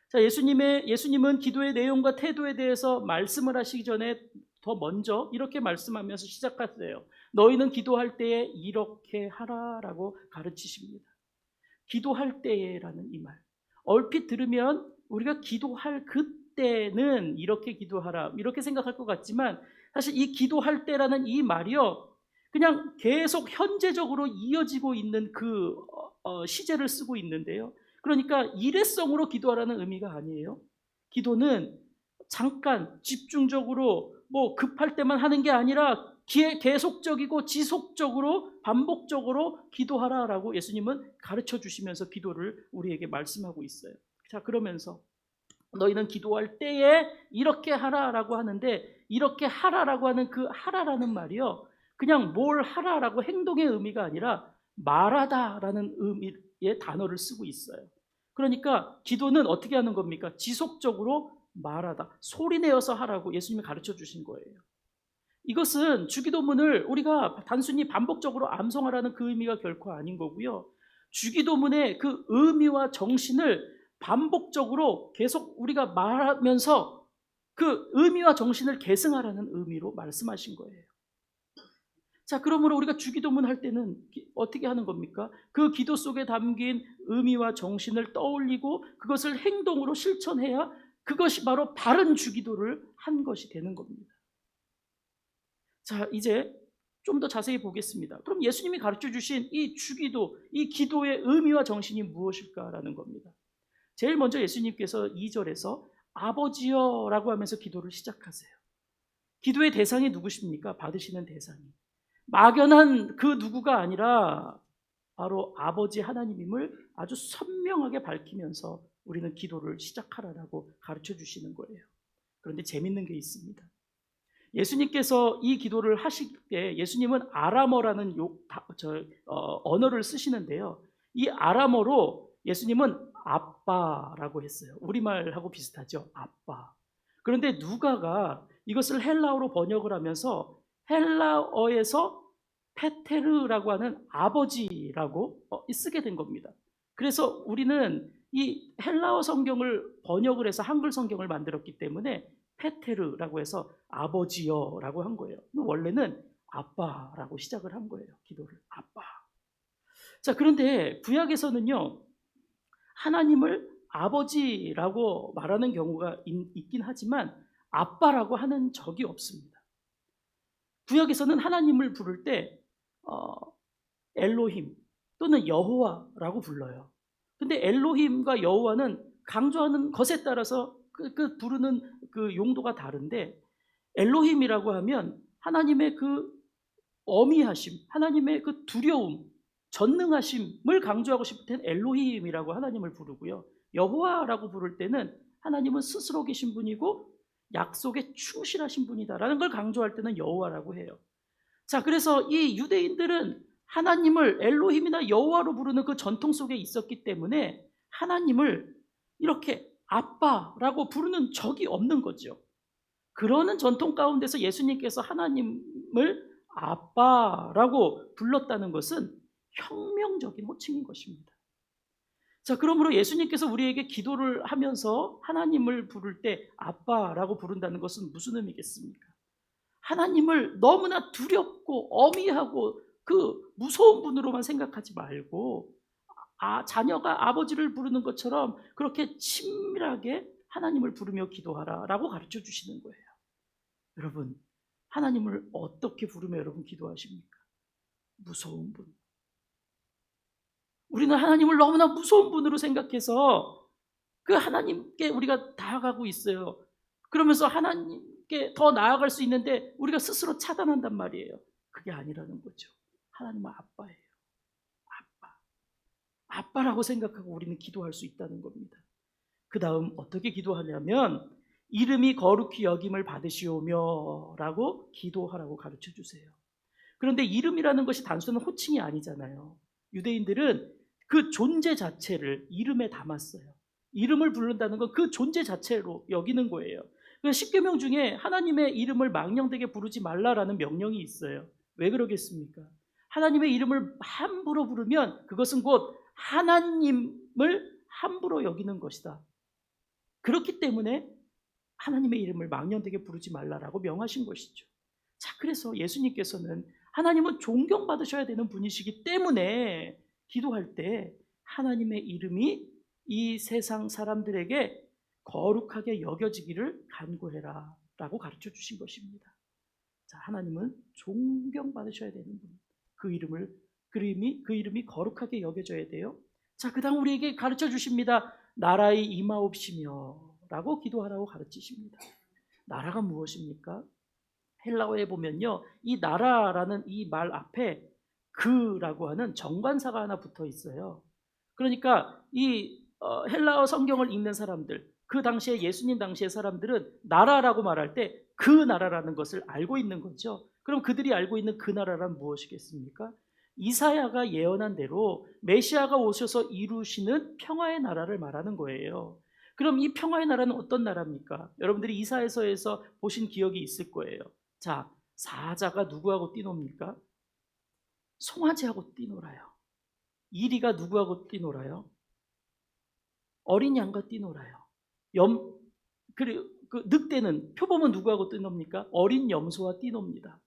자, 예수님은 기도의 내용과 태도에 대해서 말씀을 하시기 전에 더 먼저 이렇게 말씀하면서 시작하세요. 너희는 기도할 때에 이렇게 하라라고 가르치십니다. 기도할 때에라는 이 말, 얼핏 들으면 우리가 기도할 그때는 이렇게 기도하라 이렇게 생각할 것 같지만, 사실 이 기도할 때라는 이 말이요, 그냥 계속 현재적으로 이어지고 있는 그 시제를 쓰고 있는데요, 그러니까 일회성으로 기도하라는 의미가 아니에요. 기도는 잠깐 집중적으로 뭐 급할 때만 하는 게 아니라 계속적이고 지속적으로 반복적으로 기도하라라고 예수님은 가르쳐 주시면서 기도를 우리에게 말씀하고 있어요. 자, 그러면서 너희는 기도할 때에 이렇게 하라라고 하는데, 이렇게 하라라고 하는 그 하라라는 말이요, 그냥 뭘 하라라고 행동의 의미가 아니라 말하다라는 의미의 단어를 쓰고 있어요. 그러니까 기도는 어떻게 하는 겁니까? 지속적으로 말하다, 소리내어서 하라고 예수님이 가르쳐 주신 거예요. 이것은 주기도문을 우리가 단순히 반복적으로 암송하라는 그 의미가 결코 아닌 거고요, 주기도문의 그 의미와 정신을 반복적으로 계속 우리가 말하면서 그 의미와 정신을 계승하라는 의미로 말씀하신 거예요. 자, 그러므로 우리가 주기도문 할 때는 어떻게 하는 겁니까? 그 기도 속에 담긴 의미와 정신을 떠올리고 그것을 행동으로 실천해야 그것이 바로 바른 주기도를 한 것이 되는 겁니다. 자, 이제 좀 더 자세히 보겠습니다. 그럼 예수님이 가르쳐 주신 이 주기도, 이 기도의 의미와 정신이 무엇일까라는 겁니다. 제일 먼저 예수님께서 2절에서 아버지여라고 하면서 기도를 시작하세요. 기도의 대상이 누구십니까? 받으시는 대상이 막연한 그 누구가 아니라 바로 아버지 하나님임을 아주 선명하게 밝히면서 우리는 기도를 시작하라라고 가르쳐 주시는 거예요. 그런데 재밌는 게 있습니다. 예수님께서 이 기도를 하실 때 예수님은 아람어라는 언어를 쓰시는데요, 이 아람어로 예수님은 아빠라고 했어요. 우리말하고 비슷하죠, 아빠. 그런데 누가가 이것을 헬라어로 번역을 하면서 헬라어에서 페테르라고 하는 아버지라고 쓰게 된 겁니다. 그래서 우리는 이 헬라어 성경을 번역을 해서 한글 성경을 만들었기 때문에 페테르라고 해서 아버지여라고 한 거예요. 원래는 아빠라고 시작을 한 거예요. 기도를 아빠. 자, 그런데 구약에서는요, 하나님을 아버지라고 말하는 경우가 있긴 하지만 아빠라고 하는 적이 없습니다. 구약에서는 하나님을 부를 때 엘로힘 또는 여호와라고 불러요. 근데 엘로힘과 여호와는 강조하는 것에 따라서 그 부르는 그 용도가 다른데, 엘로힘이라고 하면 하나님의 그 어미하심, 하나님의 그 두려움, 전능하심을 강조하고 싶을 때는 엘로힘이라고 하나님을 부르고요, 여호와라고 부를 때는 하나님은 스스로 계신 분이고 약속에 충실하신 분이다라는 걸 강조할 때는 여호와라고 해요. 자, 그래서 이 유대인들은 하나님을 엘로힘이나 여호와로 부르는 그 전통 속에 있었기 때문에 하나님을 이렇게 아빠라고 부르는 적이 없는 거죠. 그러는 전통 가운데서 예수님께서 하나님을 아빠라고 불렀다는 것은 혁명적인 호칭인 것입니다. 자, 그러므로 예수님께서 우리에게 기도를 하면서 하나님을 부를 때 아빠라고 부른다는 것은 무슨 의미겠습니까? 하나님을 너무나 두렵고 어미하고 그 무서운 분으로만 생각하지 말고 자녀가 아버지를 부르는 것처럼 그렇게 친밀하게 하나님을 부르며 기도하라라고 가르쳐 주시는 거예요. 여러분, 하나님을 어떻게 부르며 여러분 기도하십니까? 무서운 분. 우리는 하나님을 너무나 무서운 분으로 생각해서 그 하나님께 우리가 다가가고 있어요. 그러면서 하나님께 더 나아갈 수 있는데 우리가 스스로 차단한단 말이에요. 그게 아니라는 거죠. 하나님은 아빠예요. 아빠. 아빠라고 생각하고 우리는 기도할 수 있다는 겁니다. 그 다음 어떻게 기도하냐면 이름이 거룩히 여김을 받으시오며 라고 기도하라고 가르쳐 주세요. 그런데 이름이라는 것이 단순한 호칭이 아니잖아요. 유대인들은 그 존재 자체를 이름에 담았어요. 이름을 부른다는 건 그 존재 자체로 여기는 거예요. 그래서 십계명 중에 하나님의 이름을 망령되게 부르지 말라라는 명령이 있어요. 왜 그러겠습니까? 하나님의 이름을 함부로 부르면 그것은 곧 하나님을 함부로 여기는 것이다. 그렇기 때문에 하나님의 이름을 망령되게 부르지 말라라고 명하신 것이죠. 자, 그래서 예수님께서는 하나님은 존경받으셔야 되는 분이시기 때문에 기도할 때 하나님의 이름이 이 세상 사람들에게 거룩하게 여겨지기를 간구해라 라고 가르쳐 주신 것입니다. 자, 하나님은 존경받으셔야 되는 분. 그 이름이 거룩하게 여겨져야 돼요. 자, 그 다음 우리에게 가르쳐 주십니다. 나라의 임하옵시며 라고 기도하라고 가르치십니다. 나라가 무엇입니까? 헬라어에 보면요, 이 나라라는 이 말 앞에 그라고 하는 정관사가 하나 붙어 있어요. 그러니까 이 헬라어 성경을 읽는 사람들, 그 당시에 예수님 당시의 사람들은 나라라고 말할 때 그 나라라는 것을 알고 있는 거죠. 그럼 그들이 알고 있는 그 나라란 무엇이겠습니까? 이사야가 예언한 대로 메시아가 오셔서 이루시는 평화의 나라를 말하는 거예요. 그럼 이 평화의 나라는 어떤 나라입니까? 여러분들이 이사야서에서 보신 기억이 있을 거예요. 자, 사자가 누구하고 뛰놉니까? 송아지하고 뛰놀아요. 이리가 누구하고 뛰놀아요? 어린 양과 뛰놀아요. 그리고 그 늑대는, 표범은 누구하고 뛰놉니까? 어린 염소와 뛰놉니다.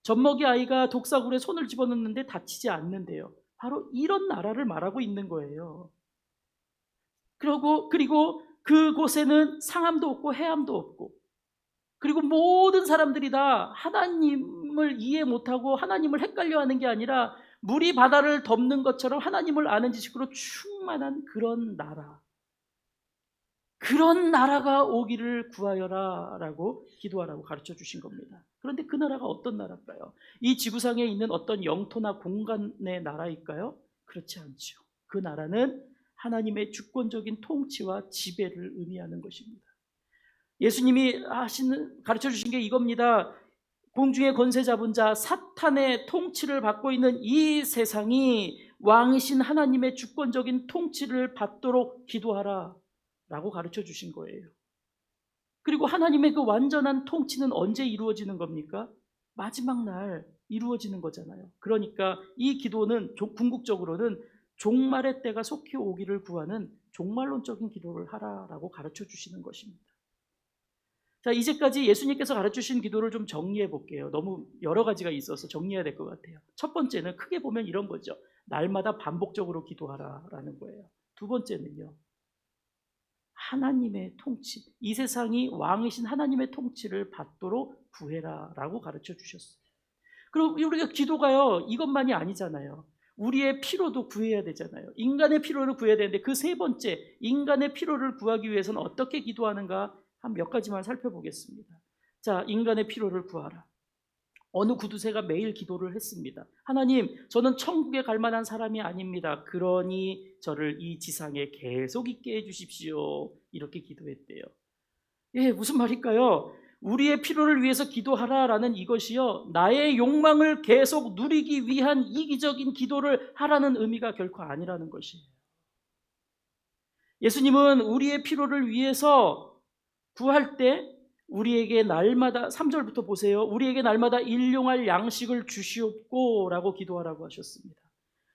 젖먹이 아이가 독사굴에 손을 집어넣는데 다치지 않는데요. 바로 이런 나라를 말하고 있는 거예요. 그리고 그곳에는 상함도 없고 해함도 없고, 그리고 모든 사람들이 다 하나님을 이해 못하고 하나님을 헷갈려하는 게 아니라 물이 바다를 덮는 것처럼 하나님을 아는 지식으로 충만한 그런 나라, 그런 나라가 오기를 구하여라 라고 기도하라고 가르쳐 주신 겁니다. 그런데 그 나라가 어떤 나라일까요? 이 지구상에 있는 어떤 영토나 공간의 나라일까요? 그렇지 않죠. 그 나라는 하나님의 주권적인 통치와 지배를 의미하는 것입니다. 예수님이 가르쳐 주신 게 이겁니다. 공중의 권세 잡은 자 사탄의 통치를 받고 있는 이 세상이 왕이신 하나님의 주권적인 통치를 받도록 기도하라 라고 가르쳐 주신 거예요. 그리고 하나님의 그 완전한 통치는 언제 이루어지는 겁니까? 마지막 날 이루어지는 거잖아요. 그러니까 이 기도는 궁극적으로는 종말의 때가 속히 오기를 구하는 종말론적인 기도를 하라라고 가르쳐 주시는 것입니다. 자, 이제까지 예수님께서 가르치신 기도를 좀 정리해 볼게요. 너무 여러 가지가 있어서 정리해야 될 것 같아요. 첫 번째는 크게 보면 이런 거죠. 날마다 반복적으로 기도하라라는 거예요. 두 번째는요, 하나님의 통치, 이 세상이 왕이신 하나님의 통치를 받도록 구해라라고 가르쳐 주셨어요. 그리고 우리가 기도가요, 이것만이 아니잖아요. 우리의 필요도 구해야 되잖아요. 인간의 필요를 구해야 되는데 그 세 번째, 인간의 필요를 구하기 위해서는 어떻게 기도하는가 한 몇 가지만 살펴보겠습니다. 자, 인간의 필요를 구하라. 어느 구두쇠가 매일 기도를 했습니다. 하나님, 저는 천국에 갈 만한 사람이 아닙니다. 그러니 저를 이 지상에 계속 있게 해주십시오. 이렇게 기도했대요. 예, 무슨 말일까요? 우리의 필요를 위해서 기도하라라는 이것이요, 나의 욕망을 계속 누리기 위한 이기적인 기도를 하라는 의미가 결코 아니라는 것이에요. 예수님은 우리의 필요를 위해서 구할 때 우리에게 날마다, 3절부터 보세요. 우리에게 날마다 일용할 양식을 주시옵고 라고 기도하라고 하셨습니다.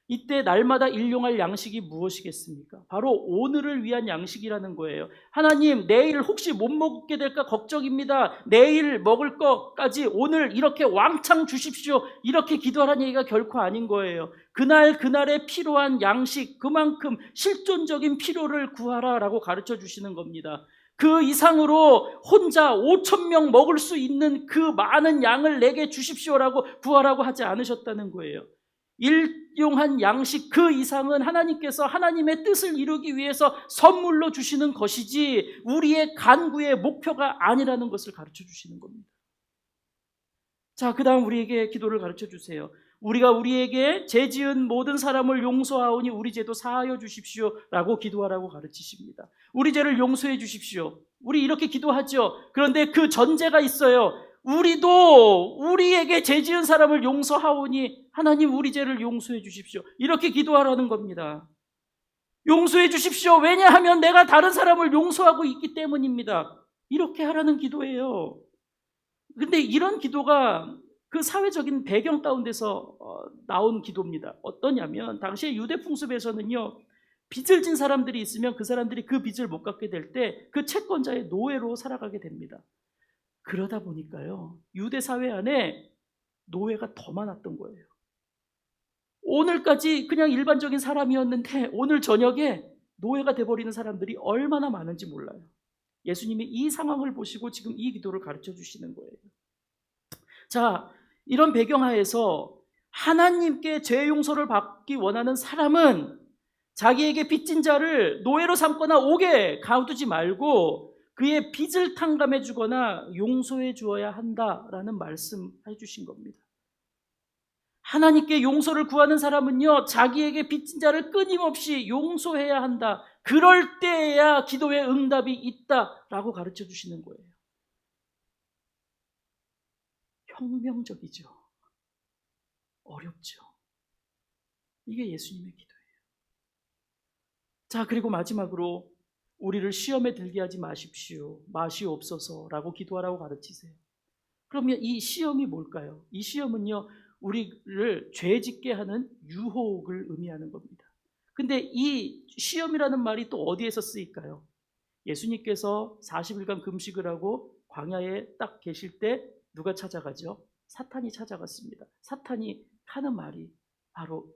이때 날마다 일용할 양식이 무엇이겠습니까? 바로 오늘을 위한 양식이라는 거예요. 하나님, 내일 혹시 못 먹게 될까 걱정입니다. 내일 먹을 것까지 오늘 이렇게 왕창 주십시오. 이렇게 기도하라는 얘기가 결코 아닌 거예요. 그날 그날에 필요한 양식, 그만큼 실존적인 필요를 구하라라고 가르쳐 주시는 겁니다. 그 이상으로 혼자 5,000명 먹을 수 있는 그 많은 양을 내게 주십시오라고 구하라고 하지 않으셨다는 거예요. 일용한 양식 그 이상은 하나님께서 하나님의 뜻을 이루기 위해서 선물로 주시는 것이지 우리의 간구의 목표가 아니라는 것을 가르쳐 주시는 겁니다. 자, 그 다음 우리에게 기도를 가르쳐 주세요. 우리가 우리에게 죄 지은 모든 사람을 용서하오니 우리 죄도 사하여 주십시오 라고 기도하라고 가르치십니다. 우리 죄를 용서해 주십시오. 우리 이렇게 기도하죠. 그런데 그 전제가 있어요. 우리도 우리에게 죄 지은 사람을 용서하오니 하나님 우리 죄를 용서해 주십시오. 이렇게 기도하라는 겁니다. 용서해 주십시오. 왜냐하면 내가 다른 사람을 용서하고 있기 때문입니다. 이렇게 하라는 기도예요. 근데 이런 기도가 그 사회적인 배경 가운데서 나온 기도입니다. 어떠냐면 당시의 유대 풍습에서는요, 빚을 진 사람들이 있으면 그 사람들이 그 빚을 못 갚게 될 때 그 채권자의 노예로 살아가게 됩니다. 그러다 보니까요, 유대 사회 안에 노예가 더 많았던 거예요. 오늘까지 그냥 일반적인 사람이었는데 오늘 저녁에 노예가 돼버리는 사람들이 얼마나 많은지 몰라요. 예수님이 이 상황을 보시고 지금 이 기도를 가르쳐 주시는 거예요. 자, 이런 배경하에서 하나님께 죄 용서를 받기 원하는 사람은 자기에게 빚진 자를 노예로 삼거나 옥에 가두지 말고 그의 빚을 탕감해 주거나 용서해 주어야 한다라는 말씀해 주신 겁니다. 하나님께 용서를 구하는 사람은요, 자기에게 빚진 자를 끊임없이 용서해야 한다. 그럴 때에야 기도의 응답이 있다라고 가르쳐 주시는 거예요. 혁명적이죠. 어렵죠. 이게 예수님의 기도예요. 자, 그리고 마지막으로 우리를 시험에 들게 하지 마십시오. 마시옵소서라고 기도하라고 가르치세요. 그러면 이 시험이 뭘까요? 이 시험은요, 우리를 죄짓게 하는 유혹을 의미하는 겁니다. 근데 이 시험이라는 말이 또 어디에서 쓰일까요? 예수님께서 40일간 금식을 하고 광야에 딱 계실 때 누가 찾아가죠? 사탄이 찾아갔습니다. 사탄이 하는 말이 바로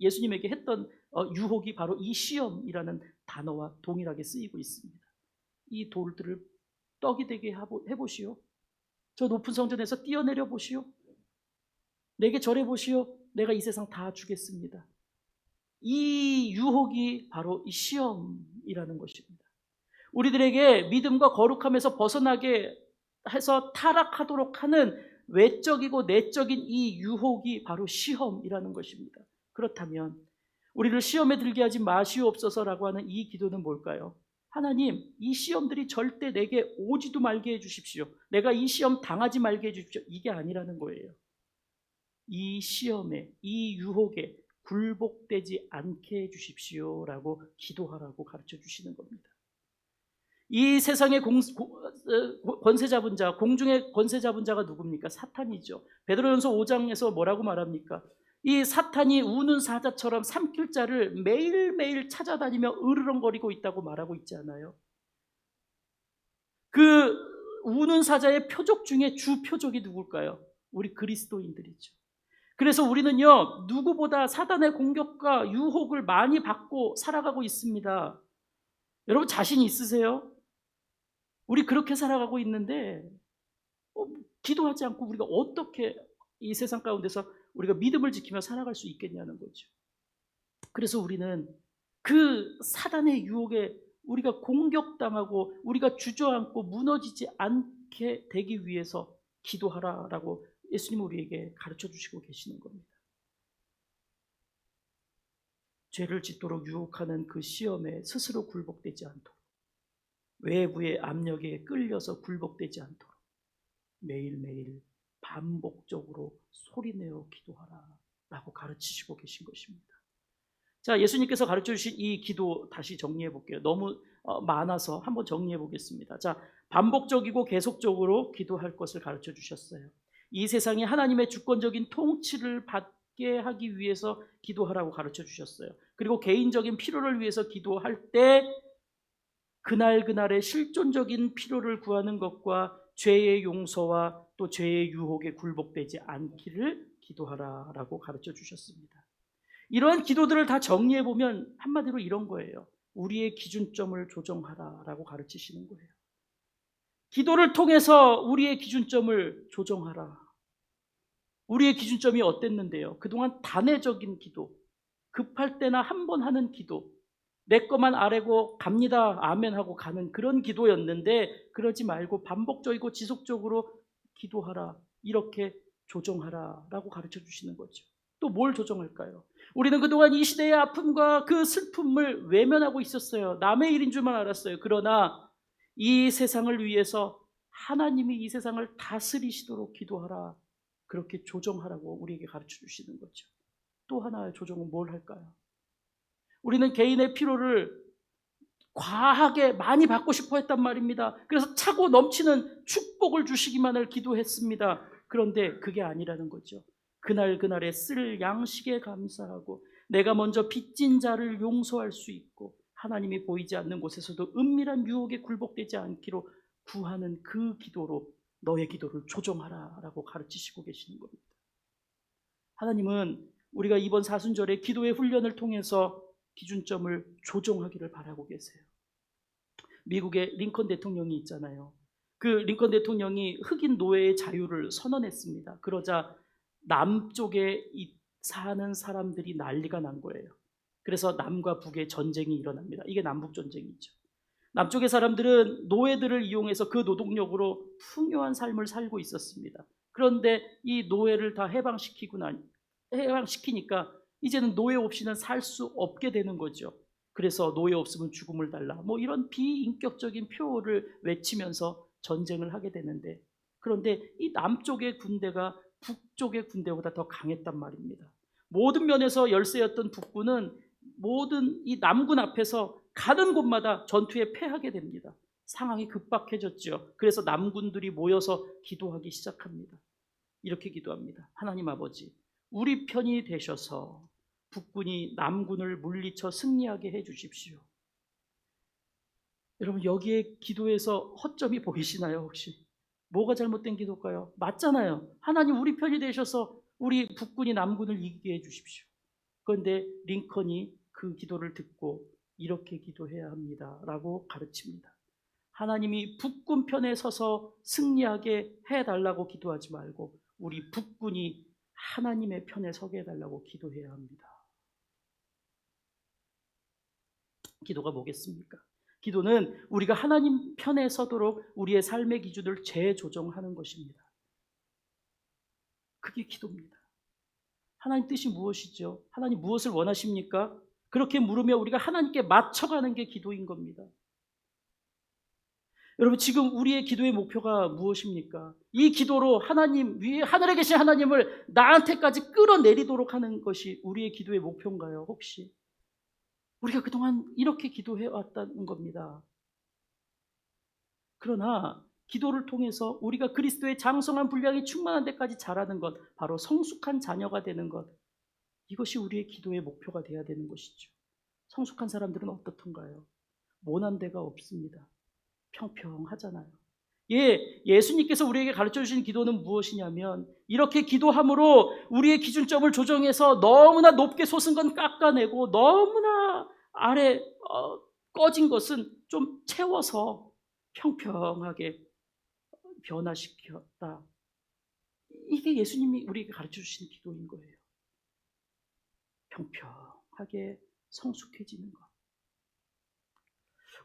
예수님에게 했던 유혹이 바로 이 시험이라는 단어와 동일하게 쓰이고 있습니다. 이 돌들을 떡이 되게 해보시오. 저 높은 성전에서 뛰어내려 보시오. 내게 절해 보시오. 내가 이 세상 다 주겠습니다. 이 유혹이 바로 이 시험이라는 것입니다. 우리들에게 믿음과 거룩함에서 벗어나게 해서 타락하도록 하는 외적이고 내적인 이 유혹이 바로 시험이라는 것입니다. 그렇다면 우리를 시험에 들게 하지 마시옵소서라고 하는 이 기도는 뭘까요? 하나님, 이 시험들이 절대 내게 오지도 말게 해주십시오. 내가 이 시험 당하지 말게 해주십시오. 이게 아니라는 거예요. 이 시험에, 이 유혹에 굴복되지 않게 해주십시오라고 기도하라고 가르쳐 주시는 겁니다. 이 세상의 권세 잡은 자, 공중의 권세 잡은 자가 누굽니까? 사탄이죠. 베드로전서 5장에서 뭐라고 말합니까? 이 사탄이 우는 사자처럼 삼킬 자를 매일매일 찾아다니며 으르렁거리고 있다고 말하고 있지 않아요? 그 우는 사자의 표적 중에 주 표적이 누굴까요? 우리 그리스도인들이죠. 그래서 우리는요, 누구보다 사단의 공격과 유혹을 많이 받고 살아가고 있습니다. 여러분 자신 있으세요? 우리 그렇게 살아가고 있는데 기도하지 않고 우리가 어떻게 이 세상 가운데서 우리가 믿음을 지키며 살아갈 수 있겠냐는 거죠. 그래서 우리는 그 사단의 유혹에 우리가 공격당하고 우리가 주저앉고 무너지지 않게 되기 위해서 기도하라라고 예수님 우리에게 가르쳐 주시고 계시는 겁니다. 죄를 짓도록 유혹하는 그 시험에 스스로 굴복되지 않도록, 외부의 압력에 끌려서 굴복되지 않도록, 매일매일 반복적으로 소리내어 기도하라 라고 가르치시고 계신 것입니다. 자, 예수님께서 가르쳐 주신 이 기도 다시 정리해 볼게요. 너무 많아서 한번 정리해 보겠습니다. 자, 반복적이고 계속적으로 기도할 것을 가르쳐 주셨어요. 이 세상에 하나님의 주권적인 통치를 받게 하기 위해서 기도하라고 가르쳐 주셨어요. 그리고 개인적인 필요를 위해서 기도할 때 그날그날의 실존적인 필요를 구하는 것과 죄의 용서와 또 죄의 유혹에 굴복되지 않기를 기도하라라고 가르쳐 주셨습니다. 이러한 기도들을 다 정리해 보면 한마디로 이런 거예요. 우리의 기준점을 조정하라라고 가르치시는 거예요. 기도를 통해서 우리의 기준점을 조정하라. 우리의 기준점이 어땠는데요? 그동안 단회적인 기도, 급할 때나 한 번 하는 기도, 내 것만 아뢰고 갑니다 아멘 하고 가는 그런 기도였는데, 그러지 말고 반복적이고 지속적으로 기도하라, 이렇게 조정하라 라고 가르쳐 주시는 거죠. 또 뭘 조정할까요? 우리는 그동안 이 시대의 아픔과 그 슬픔을 외면하고 있었어요. 남의 일인 줄만 알았어요. 그러나 이 세상을 위해서 하나님이 이 세상을 다스리시도록 기도하라, 그렇게 조정하라고 우리에게 가르쳐 주시는 거죠. 또 하나의 조정은 뭘 할까요? 우리는 개인의 필요를 과하게 많이 받고 싶어 했단 말입니다. 그래서 차고 넘치는 축복을 주시기만을 기도했습니다. 그런데 그게 아니라는 거죠. 그날그날에 쓸 양식에 감사하고 내가 먼저 빚진 자를 용서할 수 있고 하나님이 보이지 않는 곳에서도 은밀한 유혹에 굴복되지 않기로 구하는 그 기도로 너의 기도를 조정하라 라고 가르치시고 계시는 겁니다. 하나님은 우리가 이번 사순절에 기도의 훈련을 통해서 기준점을 조정하기를 바라고 계세요. 미국의 링컨 대통령이 있잖아요. 그 링컨 대통령이 흑인 노예의 자유를 선언했습니다. 그러자 남쪽에 사는 사람들이 난리가 난 거예요. 그래서 남과 북의 전쟁이 일어납니다. 이게 남북전쟁이죠. 남쪽의 사람들은 노예들을 이용해서 그 노동력으로 풍요한 삶을 살고 있었습니다. 그런데 이 노예를 다 해방시키니까 이제는 노예 없이는 살 수 없게 되는 거죠. 그래서 노예 없으면 죽음을 달라, 뭐 이런 비인격적인 표어를 외치면서 전쟁을 하게 되는데, 그런데 이 남쪽의 군대가 북쪽의 군대보다 더 강했단 말입니다. 모든 면에서 열세였던 북군은 모든 이 남군 앞에서 가는 곳마다 전투에 패하게 됩니다. 상황이 급박해졌죠. 그래서 남군들이 모여서 기도하기 시작합니다. 이렇게 기도합니다. 하나님 아버지, 우리 편이 되셔서 북군이 남군을 물리쳐 승리하게 해 주십시오. 여러분, 여기에 기도에서 허점이 보이시나요? 혹시 뭐가 잘못된 기도일까요? 맞잖아요. 하나님 우리 편이 되셔서 우리 북군이 남군을 이기게 해 주십시오. 그런데 링컨이 그 기도를 듣고 이렇게 기도해야 합니다 라고 가르칩니다. 하나님이 북군 편에 서서 승리하게 해달라고 기도하지 말고 우리 북군이 하나님의 편에 서게 해달라고 기도해야 합니다. 기도가 뭐겠습니까? 기도는 우리가 하나님 편에 서도록 우리의 삶의 기준을 재조정하는 것입니다. 그게 기도입니다. 하나님 뜻이 무엇이죠? 하나님 무엇을 원하십니까? 그렇게 물으며 우리가 하나님께 맞춰가는 게 기도인 겁니다. 여러분, 지금 우리의 기도의 목표가 무엇입니까? 이 기도로 하나님, 위에 하늘에 계신 하나님을 나한테까지 끌어내리도록 하는 것이 우리의 기도의 목표인가요? 혹시? 우리가 그동안 이렇게 기도해왔다는 겁니다. 그러나 기도를 통해서 우리가 그리스도의 장성한 분량이 충만한 데까지 자라는 것, 바로 성숙한 자녀가 되는 것, 이것이 우리의 기도의 목표가 되어야 되는 것이죠. 성숙한 사람들은 어떻던가요? 모난 데가 없습니다. 평평하잖아요. 예수님께서 우리에게 가르쳐 주신 기도는 무엇이냐면, 이렇게 기도함으로 우리의 기준점을 조정해서 너무나 높게 솟은 건 깎아내고 너무나 아래 꺼진 것은 좀 채워서 평평하게 변화시켰다. 이게 예수님이 우리에게 가르쳐 주신 기도인 거예요. 평평하게 성숙해지는 것.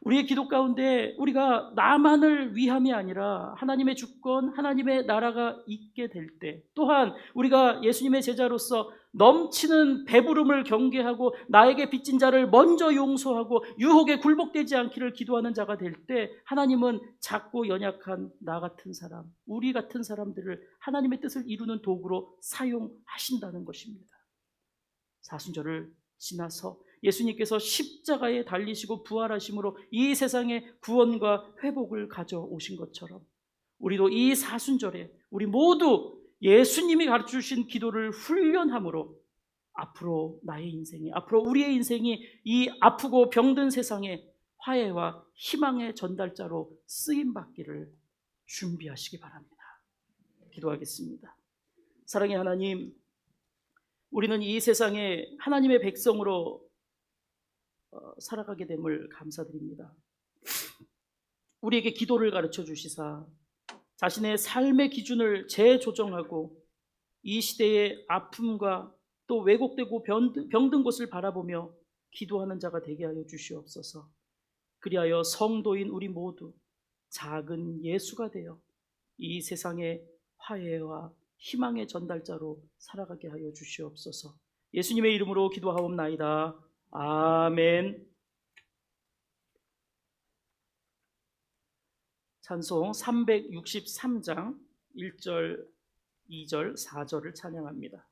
우리의 기도 가운데 우리가 나만을 위함이 아니라 하나님의 주권, 하나님의 나라가 있게 될 때, 또한 우리가 예수님의 제자로서 넘치는 배부름을 경계하고 나에게 빚진 자를 먼저 용서하고 유혹에 굴복되지 않기를 기도하는 자가 될 때, 하나님은 작고 연약한 나 같은 사람, 우리 같은 사람들을 하나님의 뜻을 이루는 도구로 사용하신다는 것입니다. 사순절을 지나서 예수님께서 십자가에 달리시고 부활하심으로 이 세상에 구원과 회복을 가져오신 것처럼, 우리도 이 사순절에 우리 모두 예수님이 가르쳐주신 기도를 훈련함으로 앞으로 나의 인생이, 앞으로 우리의 인생이 이 아프고 병든 세상에 화해와 희망의 전달자로 쓰임받기를 준비하시기 바랍니다. 기도하겠습니다. 사랑의 하나님, 우리는 이 세상에 하나님의 백성으로 살아가게 됨을 감사드립니다. 우리에게 기도를 가르쳐 주시사 자신의 삶의 기준을 재조정하고 이 시대의 아픔과 또 왜곡되고 병든 곳을 바라보며 기도하는 자가 되게 하여 주시옵소서. 그리하여 성도인 우리 모두 작은 예수가 되어 이 세상의 화해와 희망의 전달자로 살아가게 하여 주시옵소서. 예수님의 이름으로 기도하옵나이다. 아멘. 찬송 363장 1절, 2절, 4절을 찬양합니다.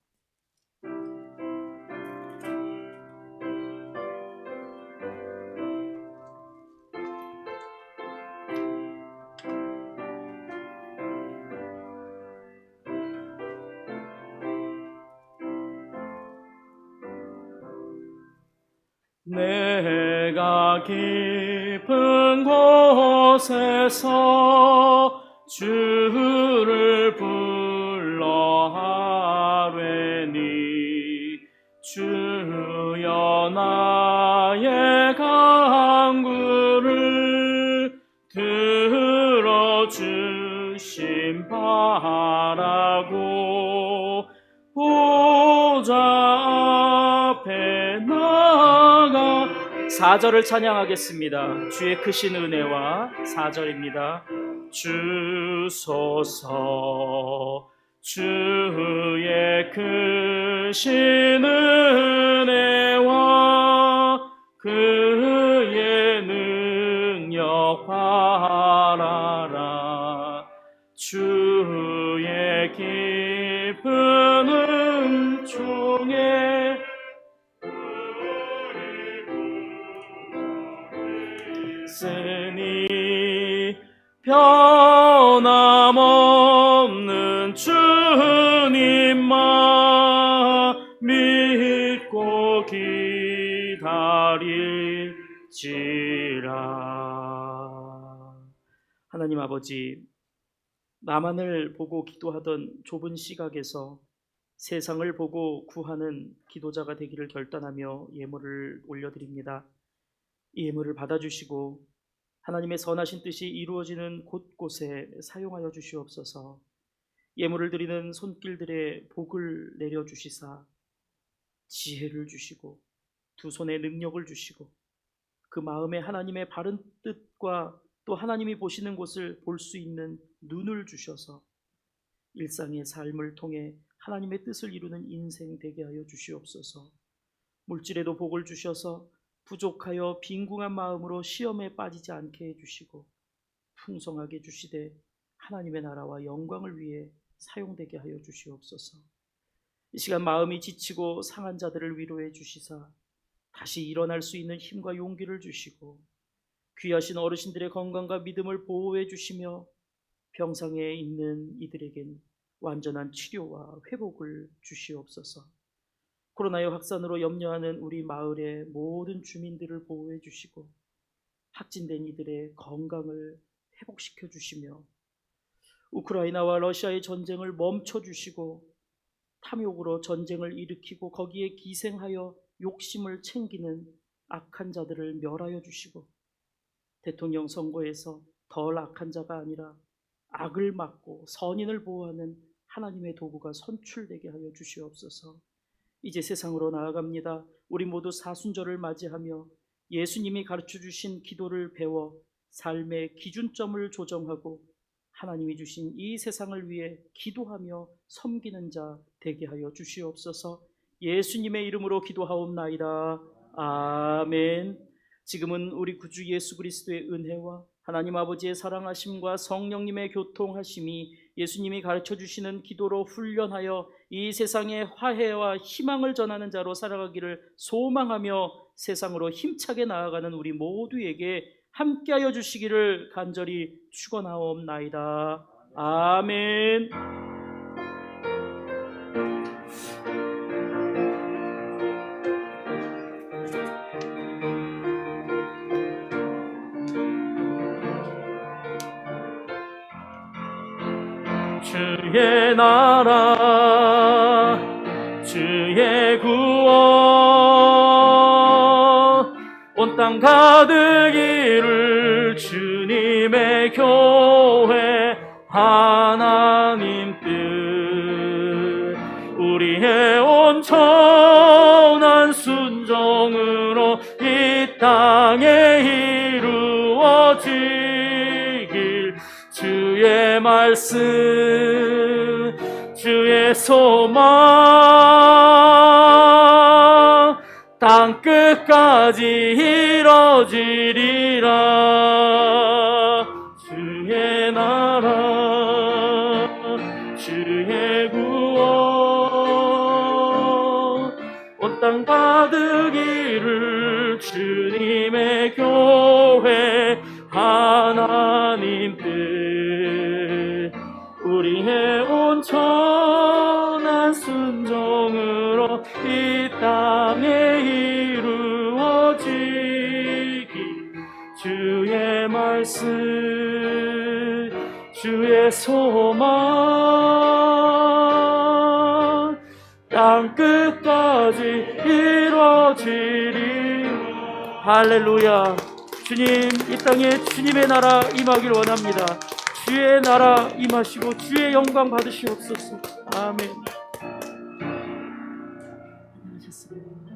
내가 깊은 곳에서 주를 불러 하뢰니 주여 나의 간구를 들어주심 바라고 보좌 앞에 나가 4절을 찬양하겠습니다. 주의 크신 은혜와 4절입니다. 주소서 주의 크신 은혜와 그의 능력 바라라. 주의 깊은 은총에 쓰니 변함없는 주님만 믿고 기다릴지라. 하나님 아버지, 나만을 보고 기도하던 좁은 시각에서 세상을 보고 구하는 기도자가 되기를 결단하며 예물을 올려드립니다. 이 예물을 받아주시고 하나님의 선하신 뜻이 이루어지는 곳곳에 사용하여 주시옵소서. 예물을 드리는 손길들의 복을 내려주시사 지혜를 주시고 두 손에 능력을 주시고 그 마음에 하나님의 바른 뜻과 또 하나님이 보시는 곳을 볼 수 있는 눈을 주셔서 일상의 삶을 통해 하나님의 뜻을 이루는 인생 되게 하여 주시옵소서. 물질에도 복을 주셔서 부족하여 빈궁한 마음으로 시험에 빠지지 않게 해주시고 풍성하게 주시되 하나님의 나라와 영광을 위해 사용되게 하여 주시옵소서. 이 시간 마음이 지치고 상한 자들을 위로해 주시사 다시 일어날 수 있는 힘과 용기를 주시고 귀하신 어르신들의 건강과 믿음을 보호해 주시며 병상에 있는 이들에겐 완전한 치료와 회복을 주시옵소서. 코로나의 확산으로 염려하는 우리 마을의 모든 주민들을 보호해 주시고 확진된 이들의 건강을 회복시켜 주시며 우크라이나와 러시아의 전쟁을 멈춰 주시고 탐욕으로 전쟁을 일으키고 거기에 기생하여 욕심을 챙기는 악한 자들을 멸하여 주시고 대통령 선거에서 덜 악한 자가 아니라 악을 막고 선인을 보호하는 하나님의 도구가 선출되게 하여 주시옵소서. 이제 세상으로 나아갑니다. 우리 모두 사순절을 맞이하며 예수님이 가르쳐 주신 기도를 배워 삶의 기준점을 조정하고 하나님이 주신 이 세상을 위해 기도하며 섬기는 자 되게 하여 주시옵소서. 예수님의 이름으로 기도하옵나이다. 아멘. 지금은 우리 구주 예수 그리스도의 은혜와 하나님 아버지의 사랑하심과 성령님의 교통하심이 예수님이 가르쳐 주시는 기도로 훈련하여 이 세상에 화해와 희망을 전하는 자로 살아가기를 소망하며 세상으로 힘차게 나아가는 우리 모두에게 함께하여 주시기를 간절히 축원하옵나이다. 아멘. 주의 나라 주의 구원 온 땅 가득 이룰 주님의 교회 하나님 뜻 우리의 온전한 순종으로 이 땅에 이루어지길 주의 말씀 주의 소망 땅 끝까지 이뤄지리라. 주의 나라 주의 구원 온 땅 가득 이룰 주님의 교회 하나님 뜻 우리의 온전한 순종으로 이 땅에 이루어지기 주의 말씀 주의 소망 땅 끝까지 이루어지리. 할렐루야. 주님, 이 땅에 주님의 나라 임하기를 원합니다. 주의 나라 임하시고 주의 영광 받으시옵소서. 아멘. 하셨습니다.